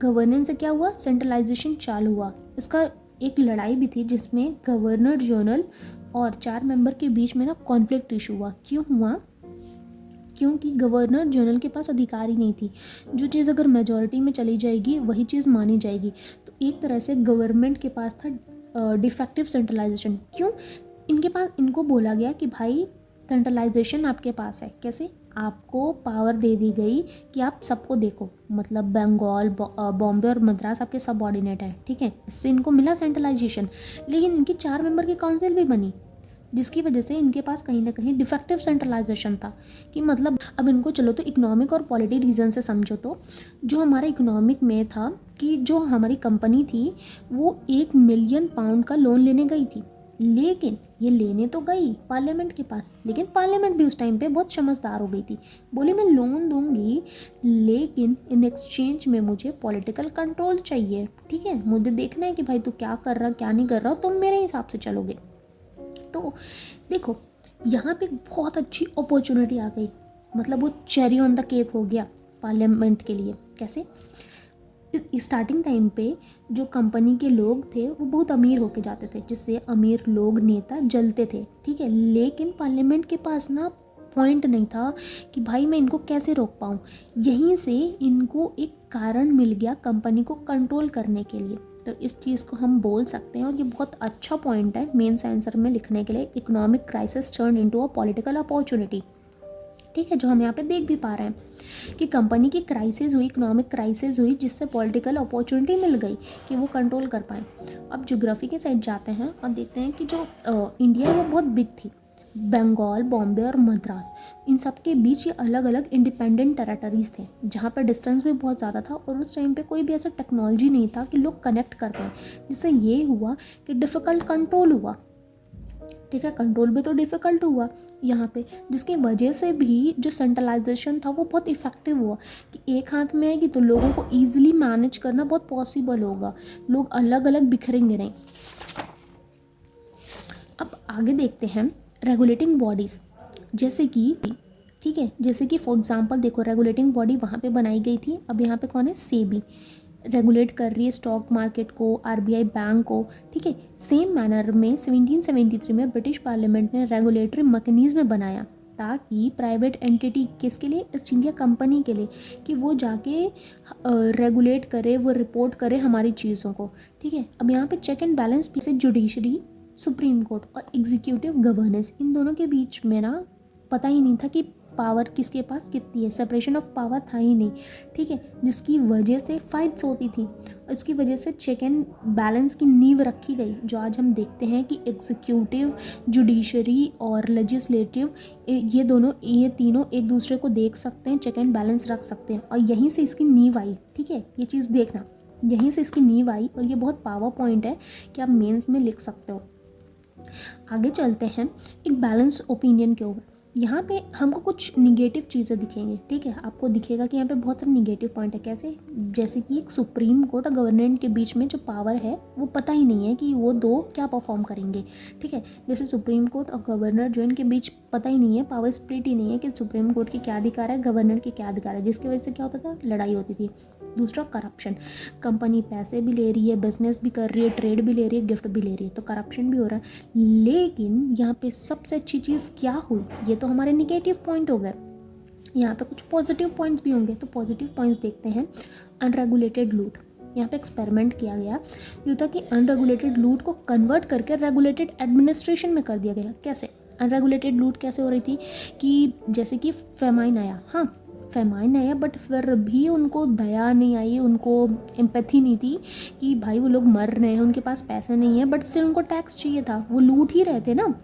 गवर्नेंस से क्या हुआ, सेंट्रलाइजेशन चालू हुआ। इसका एक लड़ाई भी थी जिसमें गवर्नर जनरल और 4 मेंबर के बीच में ना कॉन्फ्लिक्ट इशू हुआ। क्यों हुआ, क्योंकि गवर्नर जनरल के पास अधिकार ही नहीं थी। जो चीज़ अगर मेजॉरिटी में चली जाएगी वही चीज़ मानी जाएगी। तो एक तरह से गवर्नमेंट के पास था डिफेक्टिव सेंट्रलाइजेशन। क्यों, इनको बोला गया कि भाई सेंट्रलाइजेशन आपके पास है। कैसे, आपको पावर दे दी गई कि आप सबको देखो, मतलब बंगाल, बॉम्बे और मद्रास आपके सबऑर्डिनेट है। ठीक है, इससे इनको मिला सेंट्रलाइजेशन। लेकिन इनकी 4 मेंबर की काउंसिल भी बनी, जिसकी वजह से इनके पास कहीं ना कहीं डिफेक्टिव सेंट्रलाइजेशन था। कि मतलब अब इनको चलो तो इकोनॉमिक और पॉलिटी रीज़न से समझो, तो जो हमारा इकोनॉमिक में था कि जो हमारी कंपनी थी वो 1 मिलियन पाउंड का लोन लेने गई थी, लेकिन ये लेने तो गई पार्लियामेंट के पास, लेकिन पार्लियामेंट भी उस टाइम पे बहुत समझदार हो गई थी। बोली मैं लोन दूंगी लेकिन इन एक्सचेंज में मुझे पॉलिटिकल कंट्रोल चाहिए, ठीक है, मुझे देखना है कि भाई तू क्या कर रहा क्या नहीं कर रहा, तुम मेरे हिसाब से चलोगे। तो देखो यहाँ पे बहुत अच्छी अपॉर्चुनिटी आ गई, मतलब वो चेरी ऑन द केक हो गया पार्लियामेंट के लिए। कैसे? स्टार्टिंग टाइम पे जो कंपनी के लोग थे वो बहुत अमीर होके जाते थे, जिससे अमीर लोग नेता जलते थे, ठीक है, लेकिन पार्लियामेंट के पास ना पॉइंट नहीं था कि भाई मैं इनको कैसे रोक पाऊँ। यहीं से इनको एक कारण मिल गया कंपनी को कंट्रोल करने के लिए। तो इस चीज़ को हम बोल सकते हैं, और ये बहुत अच्छा पॉइंट है मेंस आंसर में लिखने के लिए, economic crisis turn into a political opportunity, ठीक है, जो हम यहाँ पे देख भी पा रहे हैं कि कंपनी की क्राइसिस हुई, इकोनॉमिक क्राइसिस हुई, जिससे पॉलिटिकल अपॉर्चुनिटी मिल गई कि वो कंट्रोल कर पाएँ। अब ज्योग्राफी के साइड जाते हैं और देखते हैं कि जो इंडिया है वो बहुत बिग थी। बंगाल, बॉम्बे और मद्रास, इन सब के बीच ये अलग अलग इंडिपेंडेंट टेरेटरीज थे, जहाँ पर डिस्टेंस भी बहुत ज़्यादा था और उस टाइम पे कोई भी ऐसा टेक्नोलॉजी नहीं था कि लोग कनेक्ट कर पाए, जिससे ये हुआ कि डिफ़िकल्ट कंट्रोल हुआ, ठीक है, कंट्रोल भी तो डिफ़िकल्ट हुआ यहाँ पे, जिसकी वजह से भी जो सेंट्रलाइजेशन था वो बहुत इफ़ेक्टिव हुआ कि एक हाथ में आएगी तो लोगों को ईजिली मैनेज करना बहुत पॉसिबल होगा, लोग अलग अलग बिखरेंगे नहीं। अब आगे देखते हैं रेगुलेटिंग बॉडीज़, जैसे कि, ठीक है, जैसे कि फॉर एग्जांपल देखो रेगुलेटिंग बॉडी वहाँ पे बनाई गई थी, अब यहाँ पे कौन है, सेबी रेगुलेट कर रही है स्टॉक मार्केट को, आरबीआई बैंक को, ठीक है। सेम मैनर में 1773 में ब्रिटिश पार्लियामेंट ने रेगुलेटरी मैकेनिज्म बनाया ताकि प्राइवेट एंटिटी किसके लिए, ईस्ट इंडिया कंपनी के लिए, कि वो जाके रेगुलेट करे, वो रिपोर्ट करे हमारी चीज़ों को, ठीक है। अब यहाँ पे चेक एंड बैलेंस से जुडिशरी, सुप्रीम कोर्ट और एग्जीक्यूटिव गवर्नेंस, इन दोनों के बीच में ना पता ही नहीं था कि पावर किसके पास कितनी है, सेपरेशन ऑफ पावर था ही नहीं, ठीक है, जिसकी वजह से फाइट्स होती थी। इसकी वजह से चेक एंड बैलेंस की नींव रखी गई, जो आज हम देखते हैं कि एग्जीक्यूटिव, जुडिशरी और लेजिस्लेटिव, ये तीनों एक दूसरे को देख सकते हैं, चेक एंड बैलेंस रख सकते हैं, और यहीं से इसकी नींव आई, ठीक है, ये चीज़ देखना, यहीं से इसकी नींव आई, और ये बहुत पावर पॉइंट है कि आप मेंस में लिख सकते हो। आगे चलते हैं एक बैलेंस ओपिनियन के ऊपर। यहाँ पे हमको कुछ निगेटिव चीज़ें दिखेंगी, ठीक है, आपको दिखेगा कि यहाँ पे बहुत सारे निगेटिव पॉइंट है। कैसे? जैसे कि एक सुप्रीम कोर्ट और गवर्नमेंट के बीच में जो पावर है वो पता ही नहीं है कि वो दो क्या परफॉर्म करेंगे, ठीक है। जैसे सुप्रीम कोर्ट और गवर्नर जो इनके बीच पता ही नहीं है, पावर स्प्लिट ही नहीं है कि सुप्रीम कोर्ट की क्या अधिकार है, गवर्नर की क्या अधिकार है, जिसकी वजह से क्या होता था, लड़ाई होती थी। दूसरा करप्शन, कंपनी पैसे भी ले रही है, बिजनेस भी कर रही है, ट्रेड भी ले रही है, गिफ्ट भी ले रही है, तो करप्शन भी हो रहा है। लेकिन यहाँ पे सबसे अच्छी चीज़ क्या हुई, ये तो हमारे निगेटिव पॉइंट हो गए, यहाँ पे कुछ पॉजिटिव पॉइंट्स भी होंगे, तो पॉजिटिव पॉइंट्स देखते हैं। अनरेगुलेटेड लूट, यहाँ पे एक्सपेरिमेंट किया गया जो था कि अनरेगुलेटेड लूट को कन्वर्ट करके रेगुलेटेड एडमिनिस्ट्रेशन में कर दिया गया। कैसे अनरेगुलेटेड लूट कैसे हो रही थी कि जैसे कि फेमाइन आया, हाँ फेमाइन आया, बट फिर भी उनको दया नहीं आई, उनको एम्पैथी नहीं थी कि भाई वो लोग मर रहे हैं, उनके पास पैसे नहीं है, बट स्टिल उनको टैक्स चाहिए था, वो लूट ही रहे थे ना,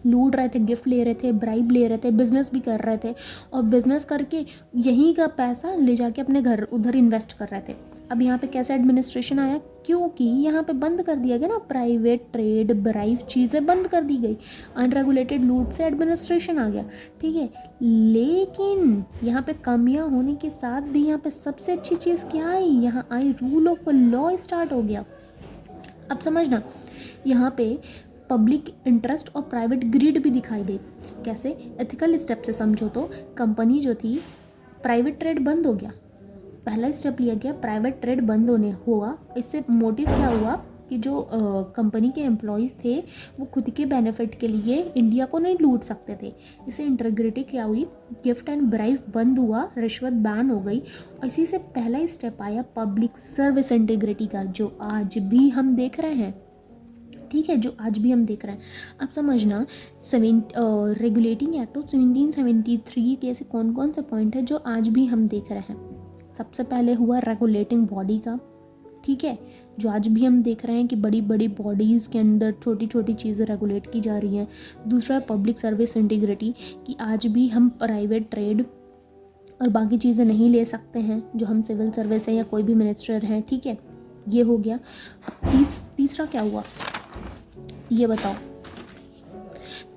लूट रहे थे, गिफ्ट ले रहे थे, ब्राइब ले रहे थे, बिजनेस भी कर रहे थे, और बिजनेस करके यहीं का पैसा ले जाके अपने घर उधर इन्वेस्ट कर रहे थे। अब यहाँ पे कैसे एडमिनिस्ट्रेशन आया, क्योंकि यहाँ पे बंद कर दिया गया ना, प्राइवेट ट्रेड, ब्राइब चीज़ें बंद कर दी गई, अनरेगुलेटेड लूट से एडमिनिस्ट्रेशन आ गया, ठीक है। लेकिन यहाँ पे कमियाँ होने के साथ भी यहाँ पे सबसे अच्छी चीज़ क्या आई, यहाँ I rule of law start हो गया। अब समझना, यहाँ पे पब्लिक इंटरेस्ट और प्राइवेट ग्रीड भी दिखाई दे। कैसे? एथिकल स्टेप से समझो तो कंपनी जो थी, प्राइवेट ट्रेड बंद हो गया, पहला स्टेप लिया गया, प्राइवेट ट्रेड बंद होने हुआ। इससे मोटिव क्या हुआ कि जो कंपनी के एम्प्लॉयज़ थे वो खुद के बेनिफिट के लिए इंडिया को नहीं लूट सकते थे। इससे इंटीग्रिटी क्या हुई, गिफ्ट एंड ब्राइब बंद हुआ, रिश्वत बैन हो गई। और इसी से पहला स्टेप आया पब्लिक सर्विस इंटीग्रिटी का, जो आज भी हम देख रहे हैं, ठीक है, जो आज भी हम देख रहे हैं। अब समझना, रेगुलेटिंग एक्ट ऑफ 1773 के ऐसे कौन कौन से पॉइंट है जो आज भी हम देख रहे हैं। सबसे पहले हुआ रेगुलेटिंग बॉडी का, ठीक है, जो आज भी हम देख रहे हैं कि बड़ी बड़ी बॉडीज़ के अंदर छोटी छोटी चीज़ें रेगुलेट की जा रही हैं। दूसरा पब्लिक सर्विस इंटीग्रिटी, कि आज भी हम प्राइवेट ट्रेड और बाकी चीज़ें नहीं ले सकते हैं जो हम सिविल सर्विस है या कोई भी मिनिस्टर है, ठीक है, ये हो गया। अब तीसरा क्या हुआ ये बताओ।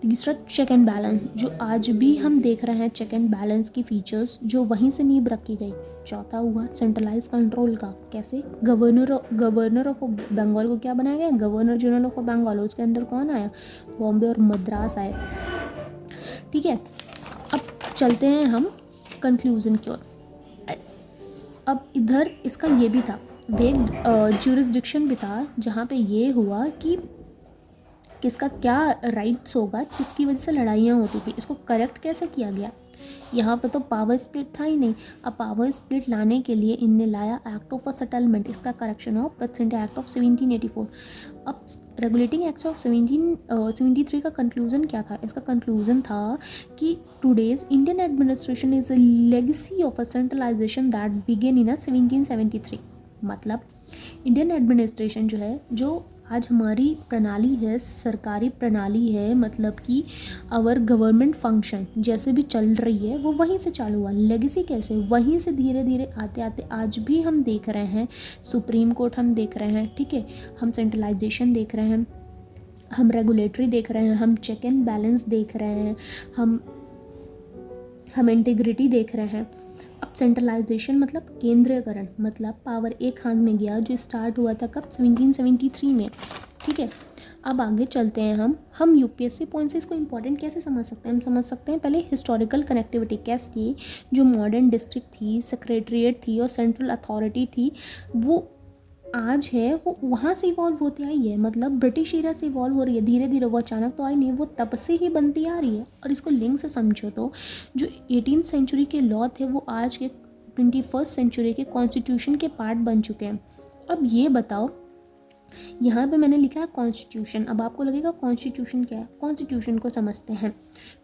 तीसरा चेक एंड बैलेंस, जो आज भी हम देख रहे हैं चेक एंड बैलेंस की फीचर्स जो वहीं से नींव रखी गई। चौथा हुआ सेंट्रलाइज कंट्रोल का, कैसे गवर्नर ऑफ बंगाल को क्या बनाया गया, गवर्नर जनरल ऑफ बंगाल, उसके अंदर कौन आया, बॉम्बे और मद्रास आए, ठीक है। अब चलते हैं हम कंक्लूजन की ओर। अब इधर इसका ये भी था, वेग ज्यूरिसडिक्शन भी था, जहाँ पे ये हुआ कि किसका क्या राइट्स होगा जिसकी वजह से लड़ाइयाँ होती थी, इसको करेक्ट कैसे किया गया। यहाँ पे तो पावर स्प्लिट था ही नहीं। अब पावर स्प्लिट लाने के लिए इनने लाया एक्ट ऑफ अ सेटलमेंट, इसका correction of president act of 1784। अब रेगुलेटिंग एक्ट ऑफ 1773 का कंक्लूजन क्या था, इसका कंक्लूजन था कि today's Indian administration is a legacy of a centralisation that began in 1773। मतलब इंडियन एडमिनिस्ट्रेशन जो है, जो आज हमारी प्रणाली है, सरकारी प्रणाली है, मतलब कि आवर गवर्नमेंट फंक्शन जैसे भी चल रही है वो वहीं से चालू हुआ। लेगेसी कैसे, वहीं से धीरे धीरे आते आते आज भी हम देख रहे हैं, सुप्रीम कोर्ट हम देख रहे हैं, ठीक है, हम सेंट्रलाइजेशन देख रहे हैं, हम रेगुलेटरी देख रहे हैं, हम चेक एंड बैलेंस देख रहे हैं, हम इंटीग्रिटी देख रहे हैं। अब सेंट्रलाइजेशन मतलब केंद्रीयकरण, मतलब पावर एक हाथ में गया, जो स्टार्ट हुआ था कब, 1773 में, ठीक है। अब आगे चलते हैं हम यूपीएससी पॉइंट से इसको इम्पोर्टेंट कैसे समझ सकते हैं। हम समझ सकते हैं पहले हिस्टोरिकल कनेक्टिविटी कैसे, जो मॉडर्न डिस्ट्रिक्ट थी, सेक्रेटरीट थी और सेंट्रल अथॉरिटी थी, वो आज है वो वहाँ से इवॉल्व होती आई है। मतलब ब्रिटिश ईरा से इवॉल्व हो रही है धीरे धीरे, वो अचानक तो आई नहीं, वो तब से ही बनती आ रही है। और इसको लिंक से समझो तो जो 18th सेंचुरी के लॉ थे वो आज के 21st सेंचुरी के कॉन्स्टिट्यूशन के पार्ट बन चुके हैं। अब ये बताओ, यहाँ पे मैंने लिखा है कॉन्स्टिट्यूशन। अब आपको लगेगा कॉन्स्टिट्यूशन क्या है, कॉन्स्टिट्यूशन को समझते हैं।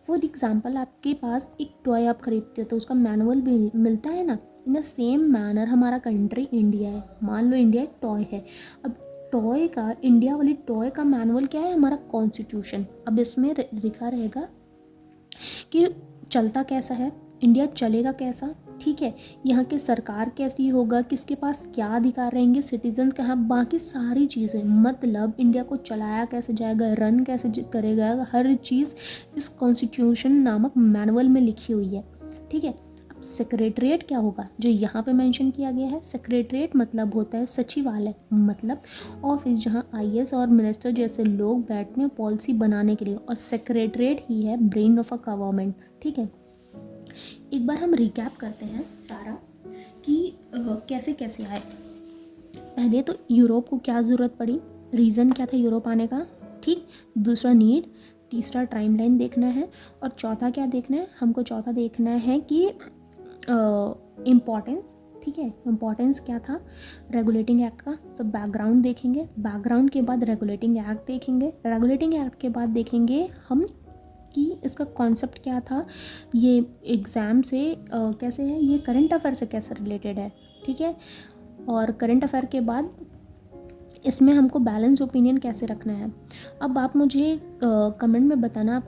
फॉर एग्जाम्पल आपके पास एक टॉय आप खरीदते हो तो उसका मैनुअल भी मिलता है ना। इन द सेम मैनर हमारा कंट्री इंडिया है, मान लो इंडिया एक टॉय है। अब टॉय का, इंडिया वाली टॉय का मैनुअल क्या है, हमारा कॉन्स्टिट्यूशन। अब इसमें लिखा रहेगा कि चलता कैसा है, इंडिया चलेगा कैसा, ठीक है, यहाँ की सरकार कैसी होगा, किसके पास क्या अधिकार रहेंगे, सिटीजन्स का, हाँ बाकी सारी चीज़ें, मतलब इंडिया को चलाया कैसे जाएगा, रन कैसे करेगा, हर चीज़ इस कॉन्स्टिट्यूशन नामक मैनुअल में लिखी हुई है, ठीक है। अब सेक्रेटरीट क्या होगा, जो यहाँ पे मेंशन किया गया है। सेक्रेटरीट मतलब होता है सचिवालय, मतलब ऑफिस जहाँ आईएएस और मिनिस्टर जैसे लोग बैठते हैं पॉलिसी बनाने के लिए, और सेक्रेटरीट ही है ब्रेन ऑफ अ गवर्नमेंट, ठीक है। एक बार हम रिकैप करते हैं सारा कि कैसे कैसे आए। पहले तो यूरोप को क्या ज़रूरत पड़ी, रीज़न क्या था यूरोप आने का, ठीक। दूसरा नीड, तीसरा टाइमलाइन देखना है, और चौथा क्या देखना है हमको, चौथा देखना है कि इम्पोर्टेंस, ठीक है, इम्पोर्टेंस क्या था रेगुलेटिंग एक्ट का। तो बैकग्राउंड देखेंगे, बैकग्राउंड के बाद रेगुलेटिंग एक्ट देखेंगे, रेगुलेटिंग एक्ट के बाद देखेंगे हम कि इसका कॉन्सेप्ट क्या था, ये एग्ज़ाम से कैसे है, ये करंट अफेयर से कैसे रिलेटेड है, ठीक है। और करंट अफेयर के बाद इसमें हमको बैलेंस ओपिनियन कैसे रखना है। अब आप मुझे कमेंट में बताना